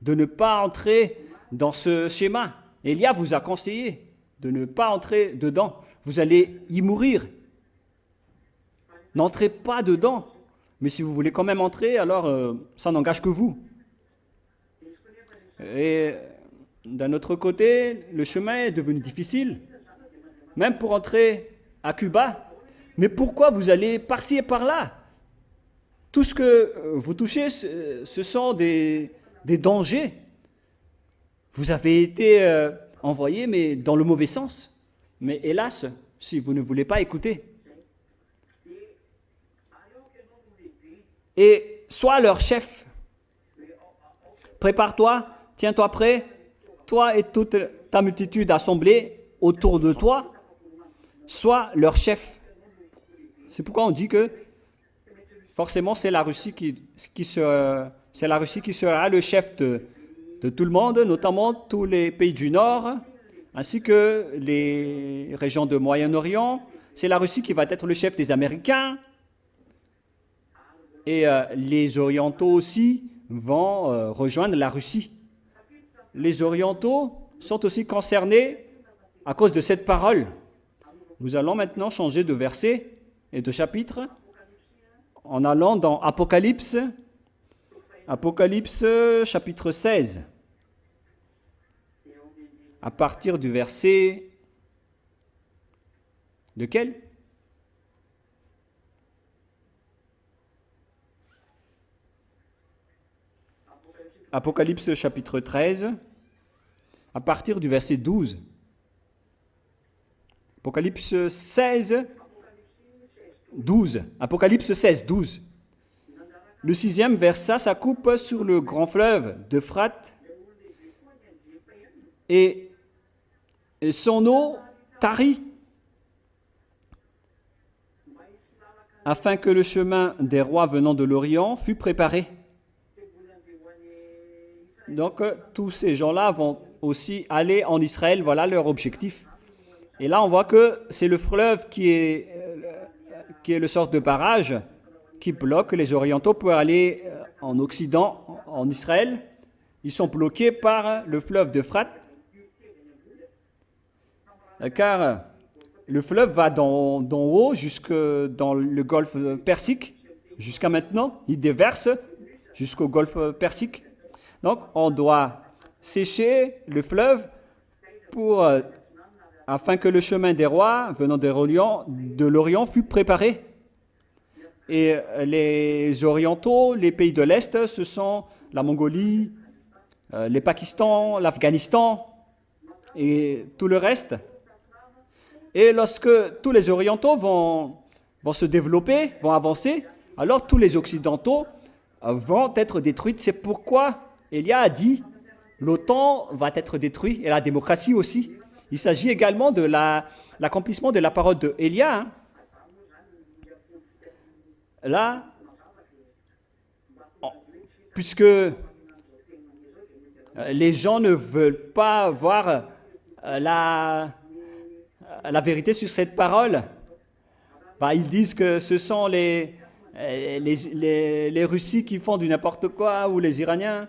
de ne pas entrer dans ce schéma. Elia vous a conseillé de ne pas entrer dedans. Vous allez y mourir. N'entrez pas dedans. Mais si vous voulez quand même entrer, alors ça n'engage que vous. Et d'un autre côté, le chemin est devenu difficile, même pour entrer à Cuba. Mais pourquoi vous allez par-ci et par-là? Tout ce que vous touchez, ce sont des dangers. Vous avez été envoyé, mais dans le mauvais sens. Mais hélas, si vous ne voulez pas écouter. Et sois leur chef. Prépare-toi, tiens-toi prêt, toi et toute ta multitude assemblée autour de toi, sois leur chef. C'est pourquoi on dit que forcément c'est la Russie qui sera le chef de tout le monde, notamment tous les pays du Nord, ainsi que les régions de Moyen-Orient. C'est la Russie qui va être le chef des Américains. Et les Orientaux aussi vont rejoindre la Russie. Les Orientaux sont aussi concernés à cause de cette parole. Nous allons maintenant changer de verset et de chapitre en allant dans Apocalypse, chapitre 16, à partir du verset de quel? Apocalypse chapitre 13, à partir du verset 12. Apocalypse 16, 12. Apocalypse 16, 12. Le 6e verset, ça coupe sur le grand fleuve d'Euphrate et son eau tarit, afin que le chemin des rois venant de l'Orient fût préparé. Donc, tous ces gens-là vont aussi aller en Israël, voilà leur objectif. Et là, on voit que c'est le fleuve qui est le sorte de barrage qui bloque les Orientaux pour aller en Occident, en Israël. Ils sont bloqués par le fleuve d'Euphrate, car le fleuve va d'en haut jusque dans le golfe Persique, jusqu'à maintenant. Il déverse jusqu'au golfe Persique. Donc, on doit sécher le fleuve afin que le chemin des rois venant de l'Orient fût préparé. Et les Orientaux, les pays de l'Est, ce sont la Mongolie, le Pakistan, l'Afghanistan et tout le reste. Et lorsque tous les Orientaux vont se développer, vont avancer, alors tous les Occidentaux vont être détruits. C'est pourquoi Elia a dit, l'OTAN va être détruit et la démocratie aussi. Il s'agit également de l'accomplissement de la parole de Elia. Hein. Là, puisque les gens ne veulent pas voir la vérité sur cette parole, bah, ils disent que ce sont les Russes qui font du n'importe quoi ou les Iraniens.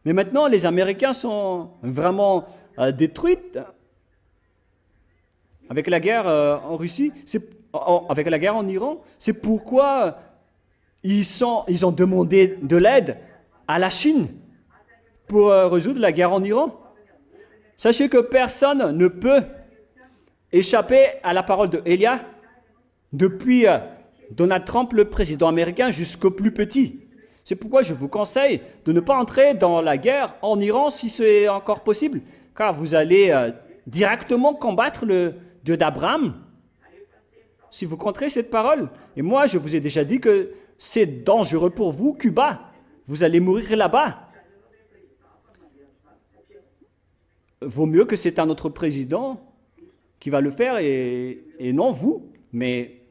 Mais maintenant, les Américains sont vraiment détruits avec la guerre en Russie, avec la guerre en Iran. C'est pourquoi ils ont demandé de l'aide à la Chine pour résoudre la guerre en Iran. Sachez que personne ne peut échapper à la parole de Elia, depuis Donald Trump, le président américain, jusqu'au plus petit. C'est pourquoi je vous conseille de ne pas entrer dans la guerre en Iran si c'est encore possible, car vous allez directement combattre le Dieu d'Abraham si vous contrez cette parole. Et moi, je vous ai déjà dit que c'est dangereux pour vous, Cuba. Vous allez mourir là-bas. Vaut mieux que c'est un autre président qui va le faire et non vous. Mais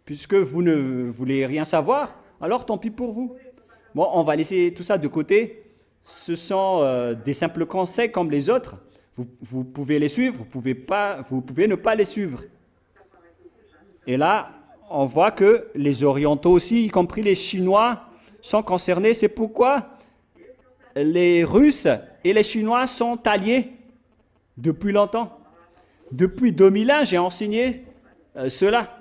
puisque vous ne voulez rien savoir, alors tant pis pour vous. Bon, on va laisser tout ça de côté. Ce sont des simples conseils comme les autres. Vous pouvez les suivre, vous pouvez ne pas les suivre. Et là, on voit que les Orientaux aussi, y compris les Chinois, sont concernés. C'est pourquoi les Russes et les Chinois sont alliés depuis longtemps. Depuis 2001, j'ai enseigné cela.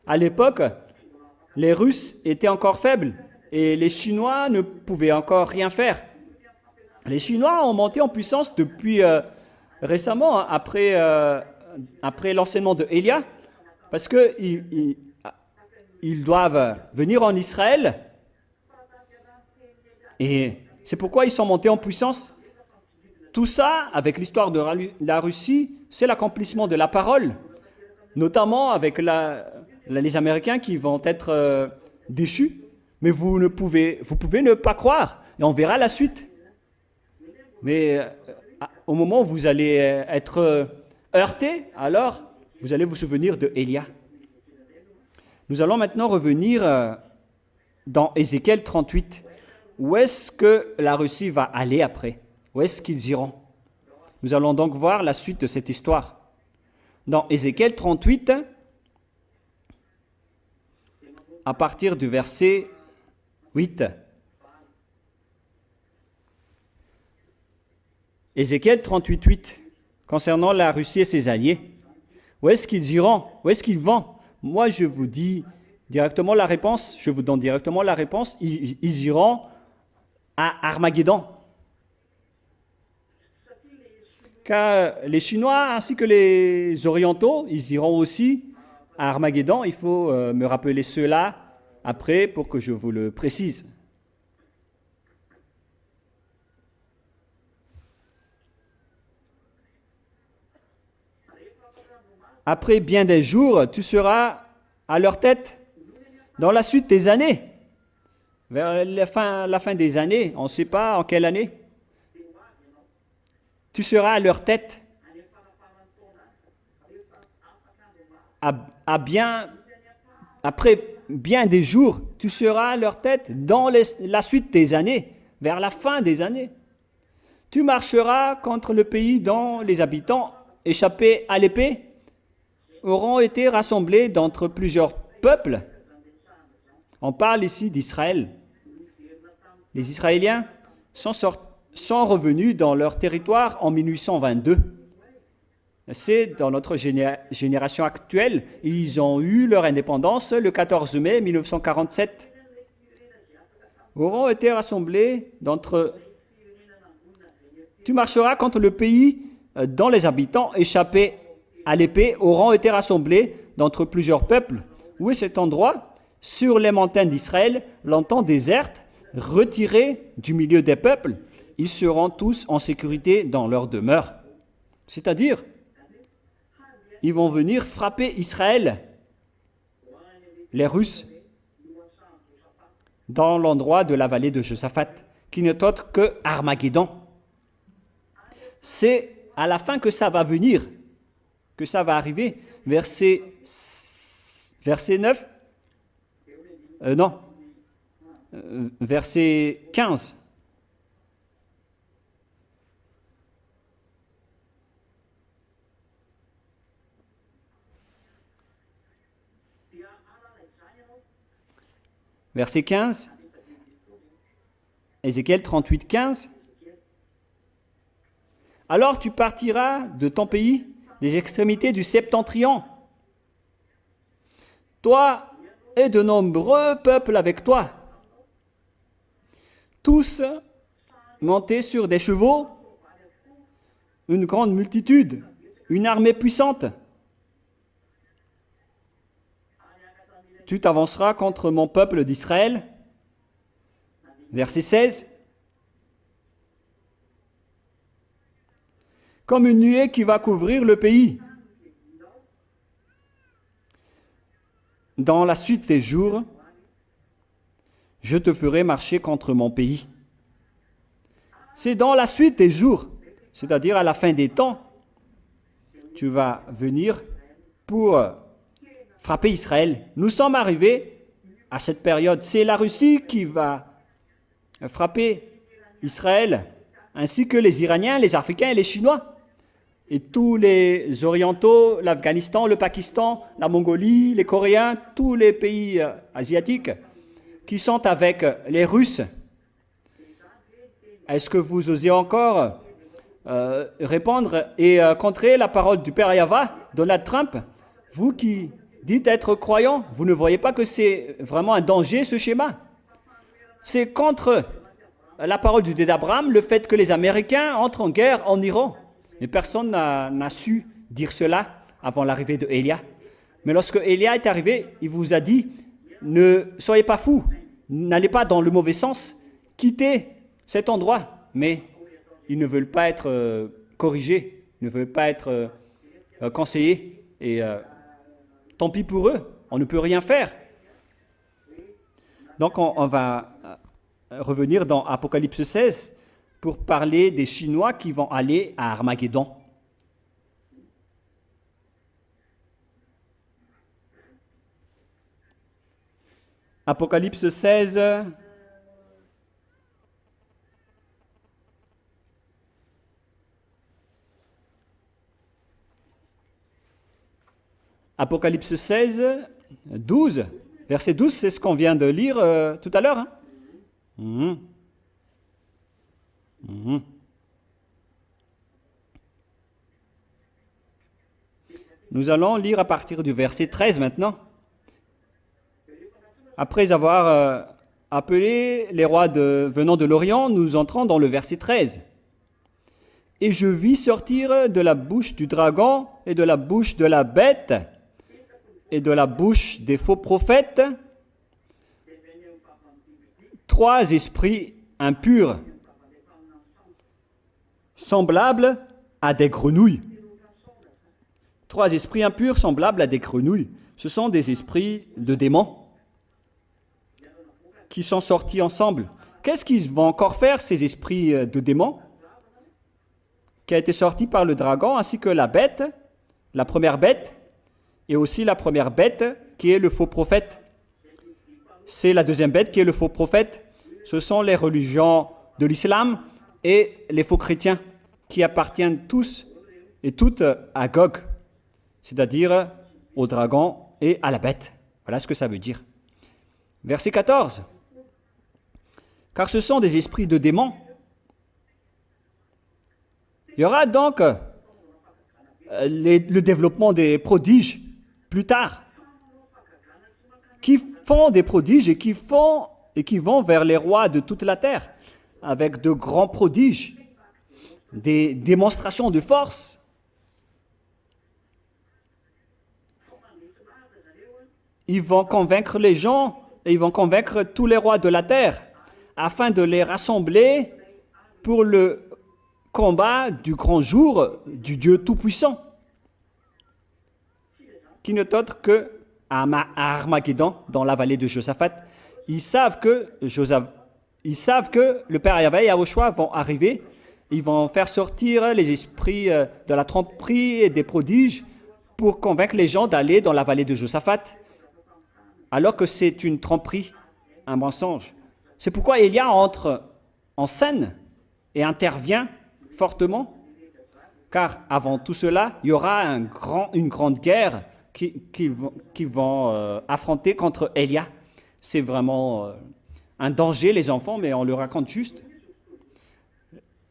À l'époque, les Russes étaient encore faibles et les Chinois ne pouvaient encore rien faire. Les Chinois ont monté en puissance depuis récemment, hein, après l'enseignement de Elia, parce qu'ils doivent venir en Israël. Et c'est pourquoi ils sont montés en puissance. Tout ça, avec l'histoire de la Russie, c'est l'accomplissement de la parole, notamment avec les Américains qui vont être déchus. Mais vous pouvez ne pas croire, et on verra la suite. Mais au moment où vous allez être heurté, alors vous allez vous souvenir de Elia. Nous allons maintenant revenir dans Ézéchiel 38. Où est-ce que la Russie va aller après? Où est-ce qu'ils iront? Nous allons donc voir la suite de cette histoire. Dans Ézéchiel 38, à partir du verset 8. Ézéchiel 38, 8, concernant la Russie et ses alliés. Où est-ce qu'ils iront? Où est-ce qu'ils vont? Moi, je vous dis directement la réponse. Je vous donne directement la réponse. Ils iront à Armageddon. Car les Chinois ainsi que les Orientaux, ils iront aussi à Armageddon. Il faut me rappeler cela après pour que je vous le précise. Après bien des jours, tu seras à leur tête dans la suite des années. Vers la fin des années, on ne sait pas en quelle année. Tu seras à leur tête. Après bien des jours, tu seras à leur tête dans la suite des années, vers la fin des années. Tu marcheras contre le pays dont les habitants, échappés à l'épée, auront été rassemblés d'entre plusieurs peuples. On parle ici d'Israël. Les Israéliens sont revenus dans leur territoire en 1822. C'est dans notre génération actuelle. Ils ont eu leur indépendance le 14 mai 1947. Auront été rassemblés d'entre... Tu marcheras contre le pays dont les habitants échappés à l'épée auront été rassemblés d'entre plusieurs peuples. Où est cet endroit? Sur les montagnes d'Israël, longtemps désertes, retirés du milieu des peuples, ils seront tous en sécurité dans leur demeure. C'est-à-dire, ils vont venir frapper Israël, les Russes, dans l'endroit de la vallée de Josaphat, qui n'est autre que Armageddon. C'est à la fin que ça va venir, que ça va arriver. Verset 9, non, verset 15. Verset 15. Ézéchiel 38, 15. Alors tu partiras de ton pays, des extrémités du septentrion, toi et de nombreux peuples avec toi, tous montés sur des chevaux, une grande multitude, une armée puissante. Tu t'avanceras contre mon peuple d'Israël. Verset 16. Comme une nuée qui va couvrir le pays. Dans la suite des jours, je te ferai marcher contre mon pays. C'est dans la suite des jours, c'est-à-dire à la fin des temps, tu vas venir pour frapper Israël. Nous sommes arrivés à cette période. C'est la Russie qui va frapper Israël, ainsi que les Iraniens, les Africains et les Chinois. Et tous les Orientaux, l'Afghanistan, le Pakistan, la Mongolie, les Coréens, tous les pays asiatiques qui sont avec les Russes. Est-ce que vous osez encore répondre et contrer la parole du Père Yahva, Donald Trump? Vous qui dites être croyant, vous ne voyez pas que c'est vraiment un danger ce schéma? C'est contre la parole du Dieu d'Abraham, le fait que les Américains entrent en guerre en Iran. Mais personne n'a su dire cela avant l'arrivée de Élia. Mais lorsque Élia est arrivé, il vous a dit, ne soyez pas fous, n'allez pas dans le mauvais sens, quittez cet endroit. Mais ils ne veulent pas être corrigés, ils ne veulent pas être conseillés. Et tant pis pour eux, on ne peut rien faire. Donc on va revenir dans Apocalypse 16 pour parler des Chinois qui vont aller à Armageddon. Apocalypse 16. Apocalypse 16, 12. Verset 12, c'est ce qu'on vient de lire tout à l'heure. Hein? Nous allons lire à partir du verset 13 maintenant. Après avoir appelé les rois venant de l'Orient, nous entrons dans le verset 13. Et je vis sortir de la bouche du dragon et de la bouche de la bête et de la bouche des faux prophètes 3 esprits impurs, semblables à des grenouilles. 3 esprits impurs semblables à des grenouilles. Ce sont des esprits de démons qui sont sortis ensemble. Qu'est-ce qu'ils vont encore faire, ces esprits de démons qui a été sorti par le dragon, ainsi que la bête, la première bête, et aussi la première bête qui est le faux prophète. C'est la deuxième bête qui est le faux prophète. Ce sont les religions de l'islam et les faux chrétiens qui appartiennent tous et toutes à Gog, c'est-à-dire au dragon et à la bête. Voilà ce que ça veut dire. Verset 14. Car ce sont des esprits de démons. Il y aura donc le développement des prodiges plus tard, qui font des prodiges et qui vont vers les rois de toute la terre, avec de grands prodiges, des démonstrations de force. Ils vont convaincre les gens et ils vont convaincre tous les rois de la terre afin de les rassembler pour le combat du grand jour du Dieu Tout-Puissant, qui n'est autre que à Armageddon, dans la vallée de Josaphat. Ils savent que ils savent que le Père Yahvé et Yahushua vont arriver. Ils vont faire sortir les esprits de la tromperie et des prodiges pour convaincre les gens d'aller dans la vallée de Josaphat, alors que c'est une tromperie, un mensonge. C'est pourquoi Élia entre en scène et intervient fortement, car avant tout cela, il y aura une grande guerre qu'ils vont affronter contre Élia. C'est vraiment un danger, les enfants, mais on le raconte juste.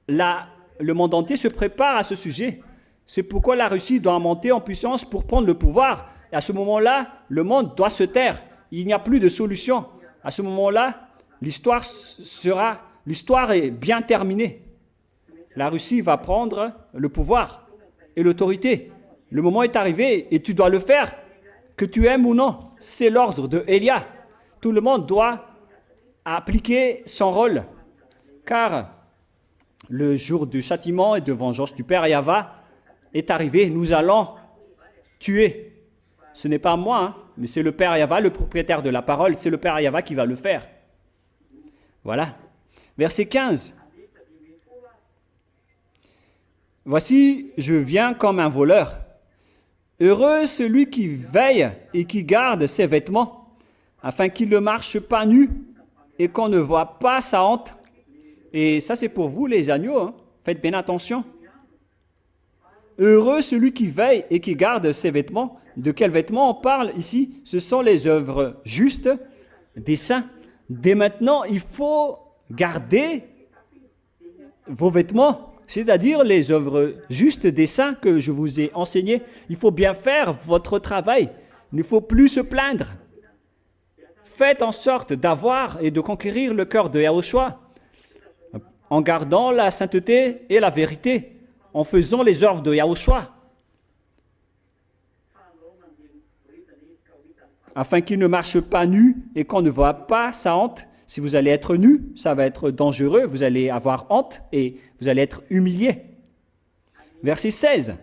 Là, le monde entier se prépare à ce sujet. C'est pourquoi la Russie doit monter en puissance pour prendre le pouvoir. Et à ce moment-là, le monde doit se taire. Il n'y a plus de solution. À ce moment-là, l'histoire est bien terminée. La Russie va prendre le pouvoir et l'autorité. Le moment est arrivé et tu dois le faire, que tu aimes ou non. C'est l'ordre de Élia. Tout le monde doit appliquer son rôle, car le jour du châtiment et de vengeance du Père Yahvé est arrivé. Nous allons tuer. Ce n'est pas moi, hein, mais c'est le Père Yahvé, le propriétaire de la parole. C'est le Père Yahvé qui va le faire. Voilà. Verset 15. Voici, je viens comme un voleur. Heureux celui qui veille et qui garde ses vêtements, afin qu'il ne marche pas nu et qu'on ne voit pas sa honte. Et ça, c'est pour vous, les agneaux. Hein. Faites bien attention. Heureux celui qui veille et qui garde ses vêtements. De quels vêtements on parle ici? Ce sont les œuvres justes des saints. Dès maintenant, il faut garder vos vêtements, c'est-à-dire les œuvres justes des saints que je vous ai enseignées. Il faut bien faire votre travail. Il ne faut plus se plaindre. Faites en sorte d'avoir et de conquérir le cœur de Yahushua en gardant la sainteté et la vérité, en faisant les œuvres de Yahushua, afin qu'il ne marche pas nu et qu'on ne voit pas sa honte. Si vous allez être nu, ça va être dangereux, vous allez avoir honte et vous allez être humilié. Verset 16.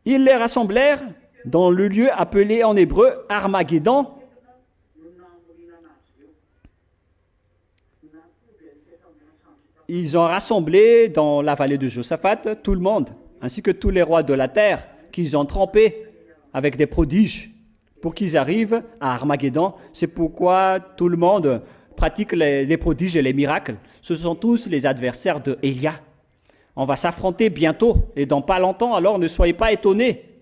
Ils les rassemblèrent dans le lieu appelé en hébreu Armageddon. Ils ont rassemblé dans la vallée de Josaphat tout le monde, ainsi que tous les rois de la terre qu'ils ont trempés avec des prodiges pour qu'ils arrivent à Armageddon. C'est pourquoi tout le monde pratique les prodiges et les miracles. Ce sont tous les adversaires de Élia. On va s'affronter bientôt et dans pas longtemps, alors ne soyez pas étonnés.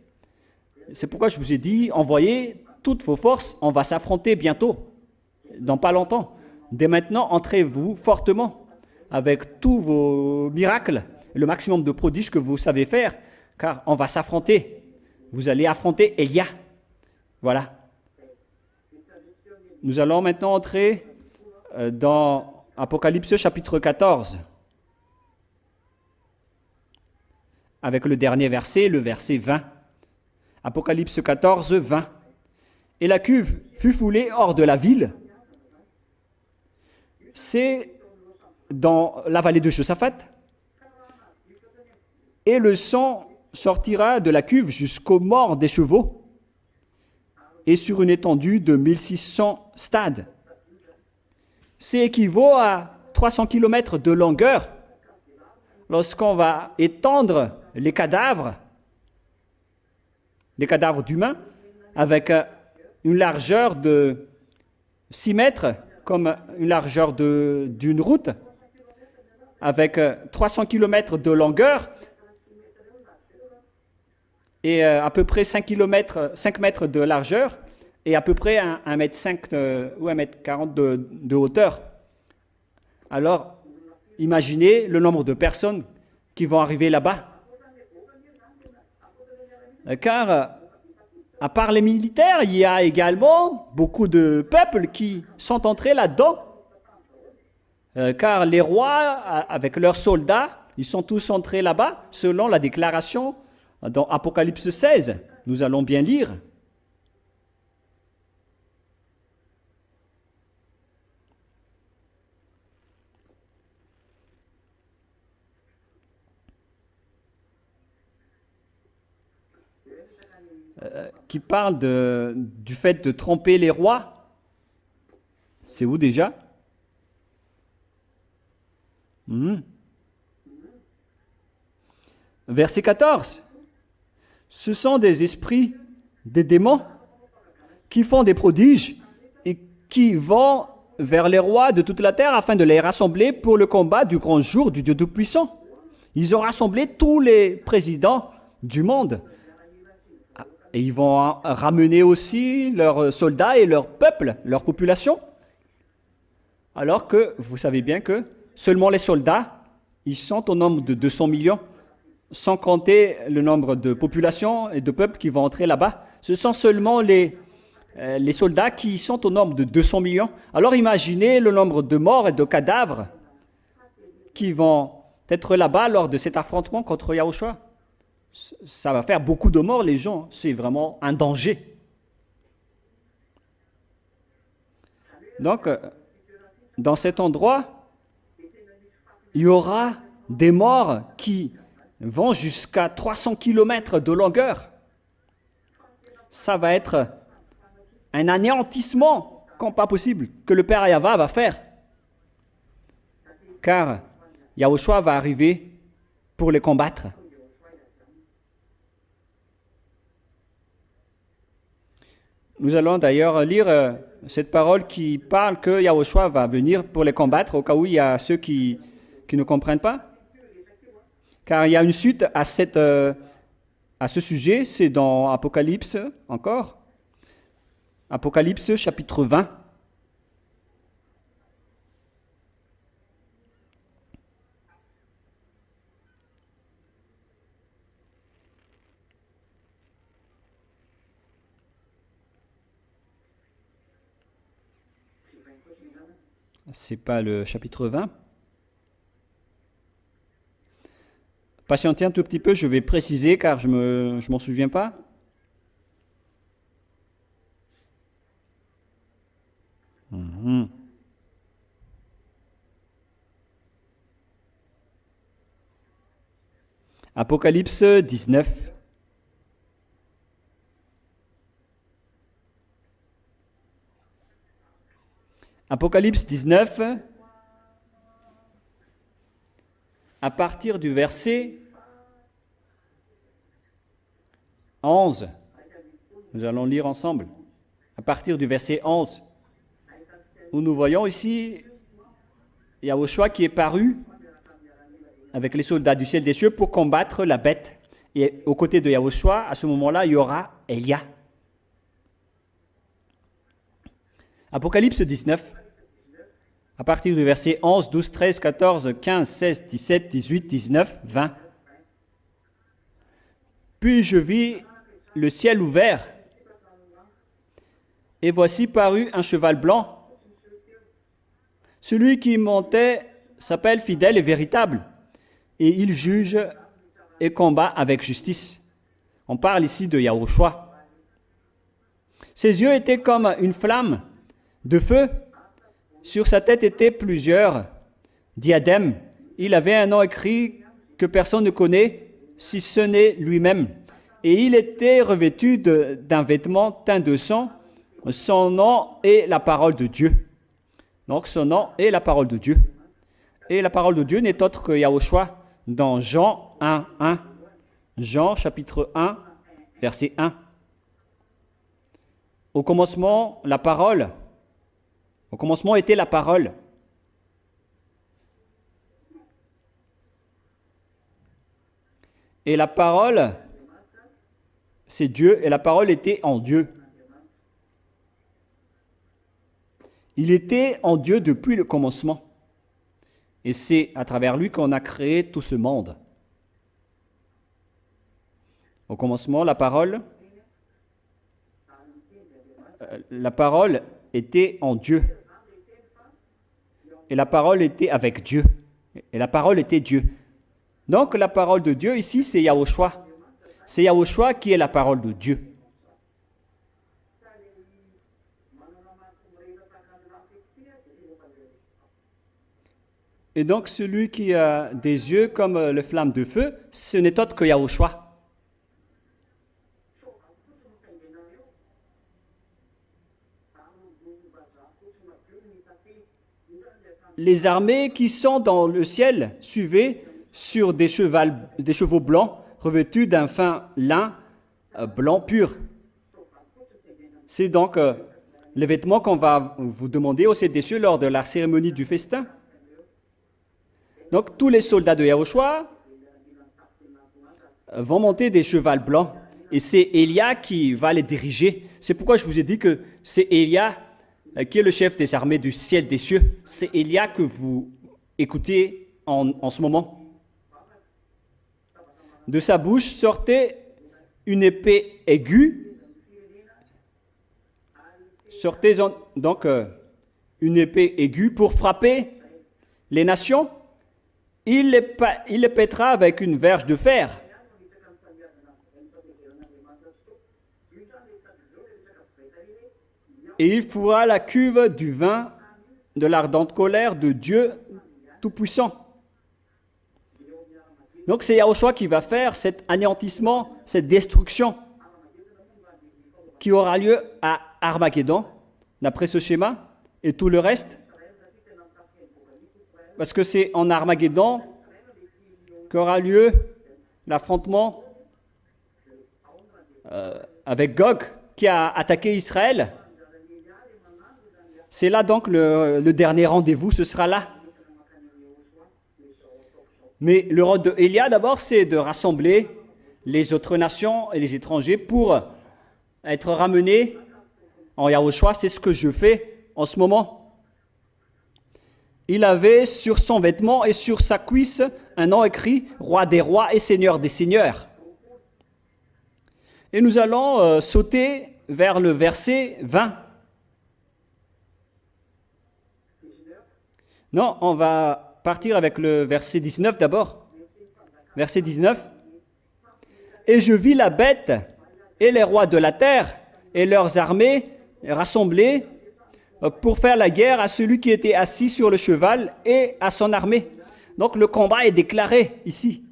C'est pourquoi je vous ai dit, envoyez toutes vos forces, on va s'affronter bientôt, dans pas longtemps. Dès maintenant, entrez-vous fortement avec tous vos miracles, le maximum de prodiges que vous savez faire, car on va s'affronter. Vous allez affronter Élia. Voilà. Nous allons maintenant entrer dans Apocalypse chapitre 14, avec le dernier verset, le verset 20. Apocalypse 14, 20. Et la cuve fut foulée hors de la ville. C'est dans la vallée de Josaphat, et le sang sortira de la cuve jusqu'aux morts des chevaux, et sur une étendue de 1600 stades. C'est équivaut à 300 km de longueur lorsqu'on va étendre les cadavres d'humains, avec une largeur de 6 mètres, comme une largeur d'une route, avec 300 km de longueur et à peu près 5 mètres de largeur et à peu près 1,5 m ou 1,40 m de hauteur. Alors, imaginez le nombre de personnes qui vont arriver là-bas. Car, à part les militaires, il y a également beaucoup de peuples qui sont entrés là-dedans. Car les rois, avec leurs soldats, ils sont tous entrés là-bas, selon la déclaration dans Apocalypse 16. Nous allons bien lire. Qui parle du fait de tromper les rois. C'est où déjà? Mhm. Verset 14. Ce sont des esprits, des démons, qui font des prodiges et qui vont vers les rois de toute la terre afin de les rassembler pour le combat du grand jour du Dieu Tout-Puissant. Ils ont rassemblé tous les présidents du monde. Et ils vont ramener aussi leurs soldats et leur peuple, leur population. Alors que vous savez bien que seulement les soldats, ils sont au nombre de 200 millions, sans compter le nombre de populations et de peuples qui vont entrer là-bas. Ce sont seulement les soldats qui sont au nombre de 200 millions. Alors imaginez le nombre de morts et de cadavres qui vont être là-bas lors de cet affrontement contre Yahushua. Ça va faire beaucoup de morts, les gens. C'est vraiment un danger. Donc, dans cet endroit, il y aura des morts qui vont jusqu'à 300 km de longueur. Ça va être un anéantissement comme pas possible que le Père Yahva va faire. Car Yahushua va arriver pour les combattre. Nous allons d'ailleurs lire cette parole qui parle que Yahushua va venir pour les combattre au cas où il y a ceux qui ne comprennent pas. Car il y a une suite à ce sujet, c'est dans Apocalypse encore. Apocalypse chapitre 20. C'est pas le chapitre 20. Patientez un tout petit peu, je vais préciser car je m'en souviens pas. Apocalypse 19. Apocalypse 19, à partir du verset 11. Nous allons lire ensemble. À partir du verset 11, où nous voyons ici Yahushua qui est paru avec les soldats du ciel des cieux pour combattre la bête. Et aux côtés de Yahushua, à ce moment-là, il y aura Elia. Apocalypse 19, à partir du verset 11, 12, 13, 14, 15, 16, 17, 18, 19, 20. Puis je vis le ciel ouvert, et voici parut un cheval blanc. Celui qui montait s'appelle fidèle et véritable, et il juge et combat avec justice. On parle ici de Yahushua. Ses yeux étaient comme une flamme de feu. Sur sa tête étaient plusieurs diadèmes. Il avait un nom écrit que personne ne connaît, si ce n'est lui-même. Et il était revêtu d'un vêtement teint de sang. Son nom est la parole de Dieu. Donc son nom est la parole de Dieu. Et la parole de Dieu n'est autre que Yahushua dans Jean 1, 1. Jean chapitre 1, verset 1. Au commencement, la parole. Au commencement était la parole. Et la parole, c'est Dieu, et la parole était en Dieu. Il était en Dieu depuis le commencement. Et c'est à travers lui qu'on a créé tout ce monde. Au commencement, la parole était en Dieu. Et la parole était avec Dieu. Et la parole était Dieu. Donc la parole de Dieu ici, c'est Yahushua. C'est Yahushua qui est la parole de Dieu. Et donc celui qui a des yeux comme les flammes de feu, ce n'est autre que Yahushua. les armées qui sont dans le ciel suivaient sur des chevaux blancs revêtus d'un fin lin blanc pur. C'est donc les vêtements qu'on va vous demander au ciel des cieux lors de la cérémonie du festin. Donc tous les soldats de Yahushua vont monter des chevaux blancs et c'est Élia qui va les diriger. C'est pourquoi je vous ai dit que c'est Élia qui est le chef des armées du ciel des cieux. C'est Élia que vous écoutez en ce moment. De sa bouche sortait une épée aiguë. Sortait donc une épée aiguë pour frapper les nations. Il les pètera avec une verge de fer. Et il fouera la cuve du vin de l'ardente colère de Dieu Tout-Puissant. Donc c'est Yahushua qui va faire cet anéantissement, cette destruction qui aura lieu à Armageddon, d'après ce schéma, et tout le reste. Parce que c'est en Armageddon qu'aura lieu l'affrontement avec Gog qui a attaqué Israël. C'est là donc le dernier rendez-vous, ce sera là. Mais le rôle de Élia d'abord, c'est de rassembler les autres nations et les étrangers pour être ramenés en Yahushua. C'est ce que je fais en ce moment. Il avait sur son vêtement et sur sa cuisse un nom écrit « Roi des rois et Seigneur des seigneurs ». Et nous allons sauter vers le verset 20. Non, on va partir avec le verset 19 d'abord. Verset 19. « Et je vis la bête et les rois de la terre et leurs armées rassemblés pour faire la guerre à celui qui était assis sur le cheval et à son armée. » Donc le combat est déclaré ici.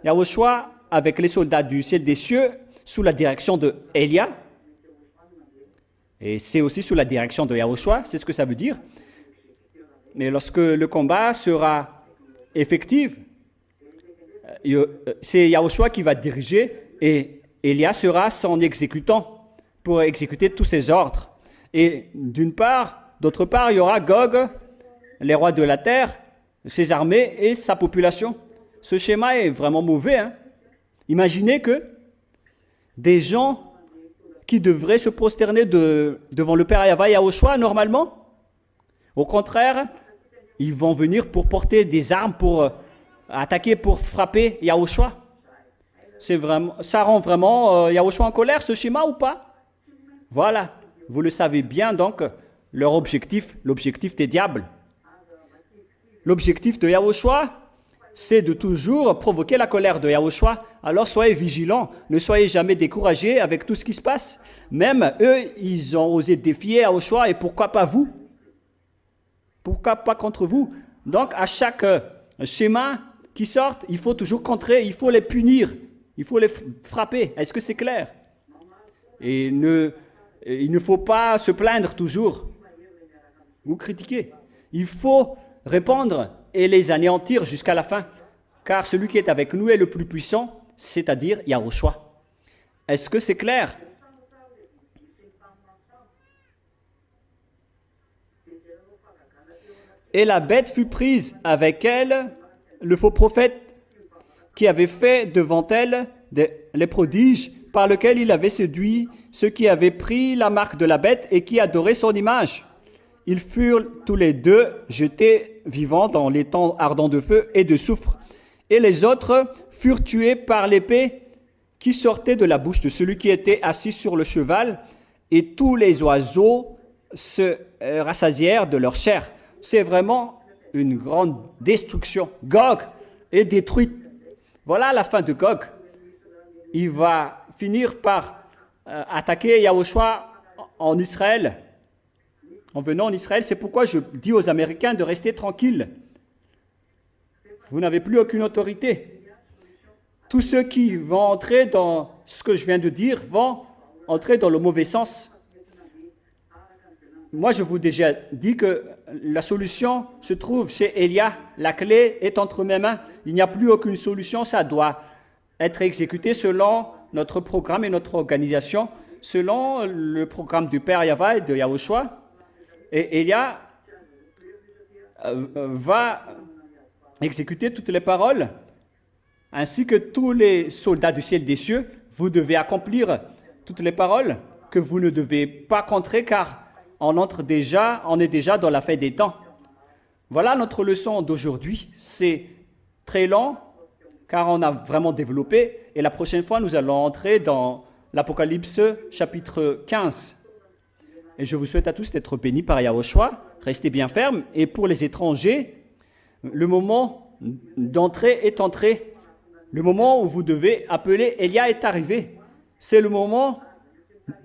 Yahushua avec les soldats du ciel des cieux sous la direction de Élia. Et c'est aussi sous la direction de Yahushua, c'est ce que ça veut dire. Mais lorsque le combat sera effectif, c'est Yahushua qui va diriger et Élia sera son exécutant pour exécuter tous ses ordres. Et d'autre part, il y aura Gog, les rois de la terre, ses armées et sa population. Ce schéma est vraiment mauvais. Hein? Imaginez que des gens qui devraient se prosterner devant le Père Yahushua normalement, au contraire, ils vont venir pour porter des armes, pour attaquer, pour frapper Yahushua. Ça rend vraiment Yahushua en colère, ce schéma ou pas? Voilà, vous le savez bien donc, leur objectif, l'objectif des diables. L'objectif de Yahushua, c'est de toujours provoquer la colère de Yahushua. Alors soyez vigilants, ne soyez jamais découragés avec tout ce qui se passe. Même eux, ils ont osé défier Yahushua et pourquoi pas vous? Pourquoi pas contre vous? Donc à chaque schéma qui sort, il faut toujours contrer, il faut les punir, il faut les frapper. Est-ce que c'est clair? Et il ne faut pas se plaindre toujours ou critiquer. Il faut répondre et les anéantir jusqu'à la fin. Car celui qui est avec nous est le plus puissant, c'est-à-dire Yahushua. Est-ce que c'est clair? Et la bête fut prise avec elle, le faux prophète qui avait fait devant elle les prodiges par lesquels il avait séduit ceux qui avaient pris la marque de la bête et qui adoraient son image. Ils furent tous les deux jetés vivants dans les temps ardents de feu et de soufre. Et les autres furent tués par l'épée qui sortait de la bouche de celui qui était assis sur le cheval, et tous les oiseaux se rassasièrent de leur chair. C'est vraiment une grande destruction. Gog est détruit. Voilà la fin de Gog. Il va finir par attaquer Yahushua en Israël. En venant en Israël, c'est pourquoi je dis aux Américains de rester tranquilles. Vous n'avez plus aucune autorité. Tous ceux qui vont entrer dans ce que je viens de dire vont entrer dans le mauvais sens. moi, je vous ai déjà dit que la solution se trouve chez Élia. La clé est entre mes mains. Il n'y a plus aucune solution. Ça doit être exécuté selon notre programme et notre organisation, selon le programme du Père Yahweh et de Yahushua. Et Élia va exécuter toutes les paroles, ainsi que tous les soldats du ciel des cieux. Vous devez accomplir toutes les paroles que vous ne devez pas contrer, car on est déjà dans la fin des temps. Voilà notre leçon d'aujourd'hui. C'est très long, car on a vraiment développé. Et la prochaine fois, nous allons entrer dans l'Apocalypse chapitre 15. Et je vous souhaite à tous d'être bénis par Yahushua. Restez bien fermes. Et pour les étrangers, le moment d'entrer est entré. Le moment où vous devez appeler Élia est arrivé. C'est le moment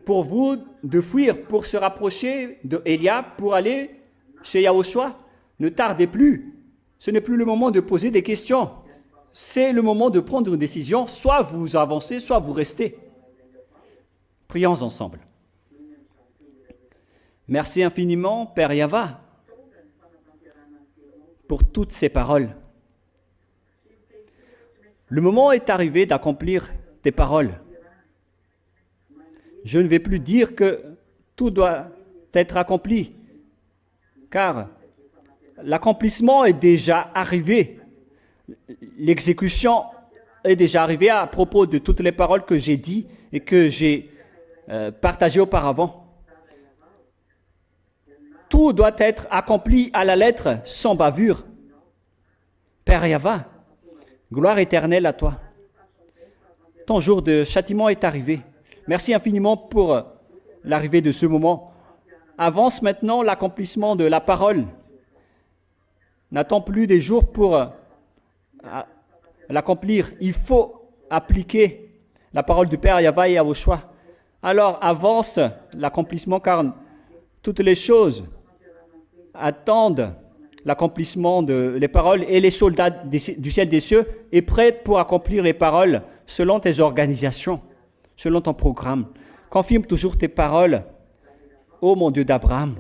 pour vous de fuir, pour se rapprocher de Élia, pour aller chez Yahushua. Ne tardez plus. Ce n'est plus le moment de poser des questions. C'est le moment de prendre une décision. Soit vous avancez, soit vous restez. Prions ensemble. Merci infiniment, Père Yahva, pour toutes ces paroles. Le moment est arrivé d'accomplir tes paroles. Je ne vais plus dire que tout doit être accompli, car l'accomplissement est déjà arrivé. L'exécution est déjà arrivée à propos de toutes les paroles que j'ai dites et que j'ai partagées auparavant. Tout doit être accompli à la lettre, sans bavure. Père Yahva, gloire éternelle à toi. Ton jour de châtiment est arrivé. Merci infiniment pour l'arrivée de ce moment. Avance maintenant l'accomplissement de la parole. N'attends plus des jours pour l'accomplir. Il faut appliquer la parole du Père Yahva et Yahushua. Alors avance l'accomplissement, car toutes les choses attendent l'accomplissement des paroles, et les soldats du ciel des cieux est prêt pour accomplir les paroles selon tes organisations, selon ton programme. Confirme toujours tes paroles, ô mon Dieu d'Abraham,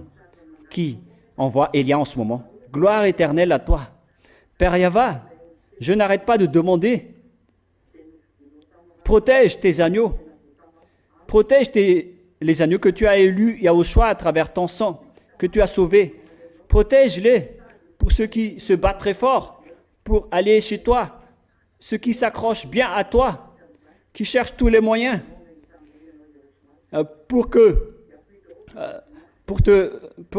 qui envoie Élia en ce moment. Gloire éternelle à toi. Père Yahva, je n'arrête pas de demander, protège tes agneaux, protège les agneaux que tu as élus, Yahushua, à travers ton sang, que tu as sauvés. Protège-les pour ceux qui se battent très fort pour aller chez toi, ceux qui s'accrochent bien à toi, qui cherchent tous les moyens pour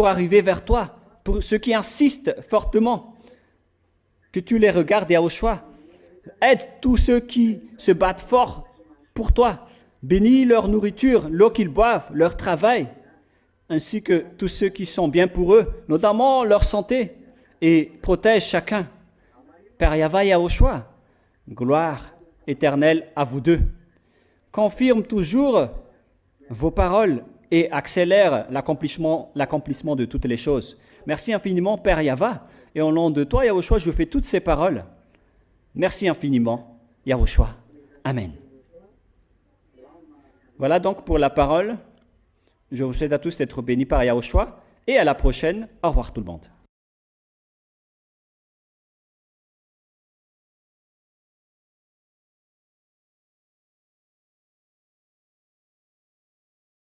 arriver vers toi, pour ceux qui insistent fortement, que tu les regardes, Yahushua. Aide tous ceux qui se battent fort pour toi. Bénis leur nourriture, l'eau qu'ils boivent, leur travail, ainsi que tous ceux qui sont bien pour eux, notamment leur santé, et protège chacun. Père Yahva Yahushua, gloire éternelle à vous deux. Confirme toujours vos paroles et accélère l'accomplissement de toutes les choses. Merci infiniment, Père Yahva, et au nom de toi, Yahushua, je fais toutes ces paroles. Merci infiniment, Yahushua. Amen. Voilà donc pour la parole. Je vous souhaite à tous d'être bénis par Yahushua, et à la prochaine. Au revoir tout le monde.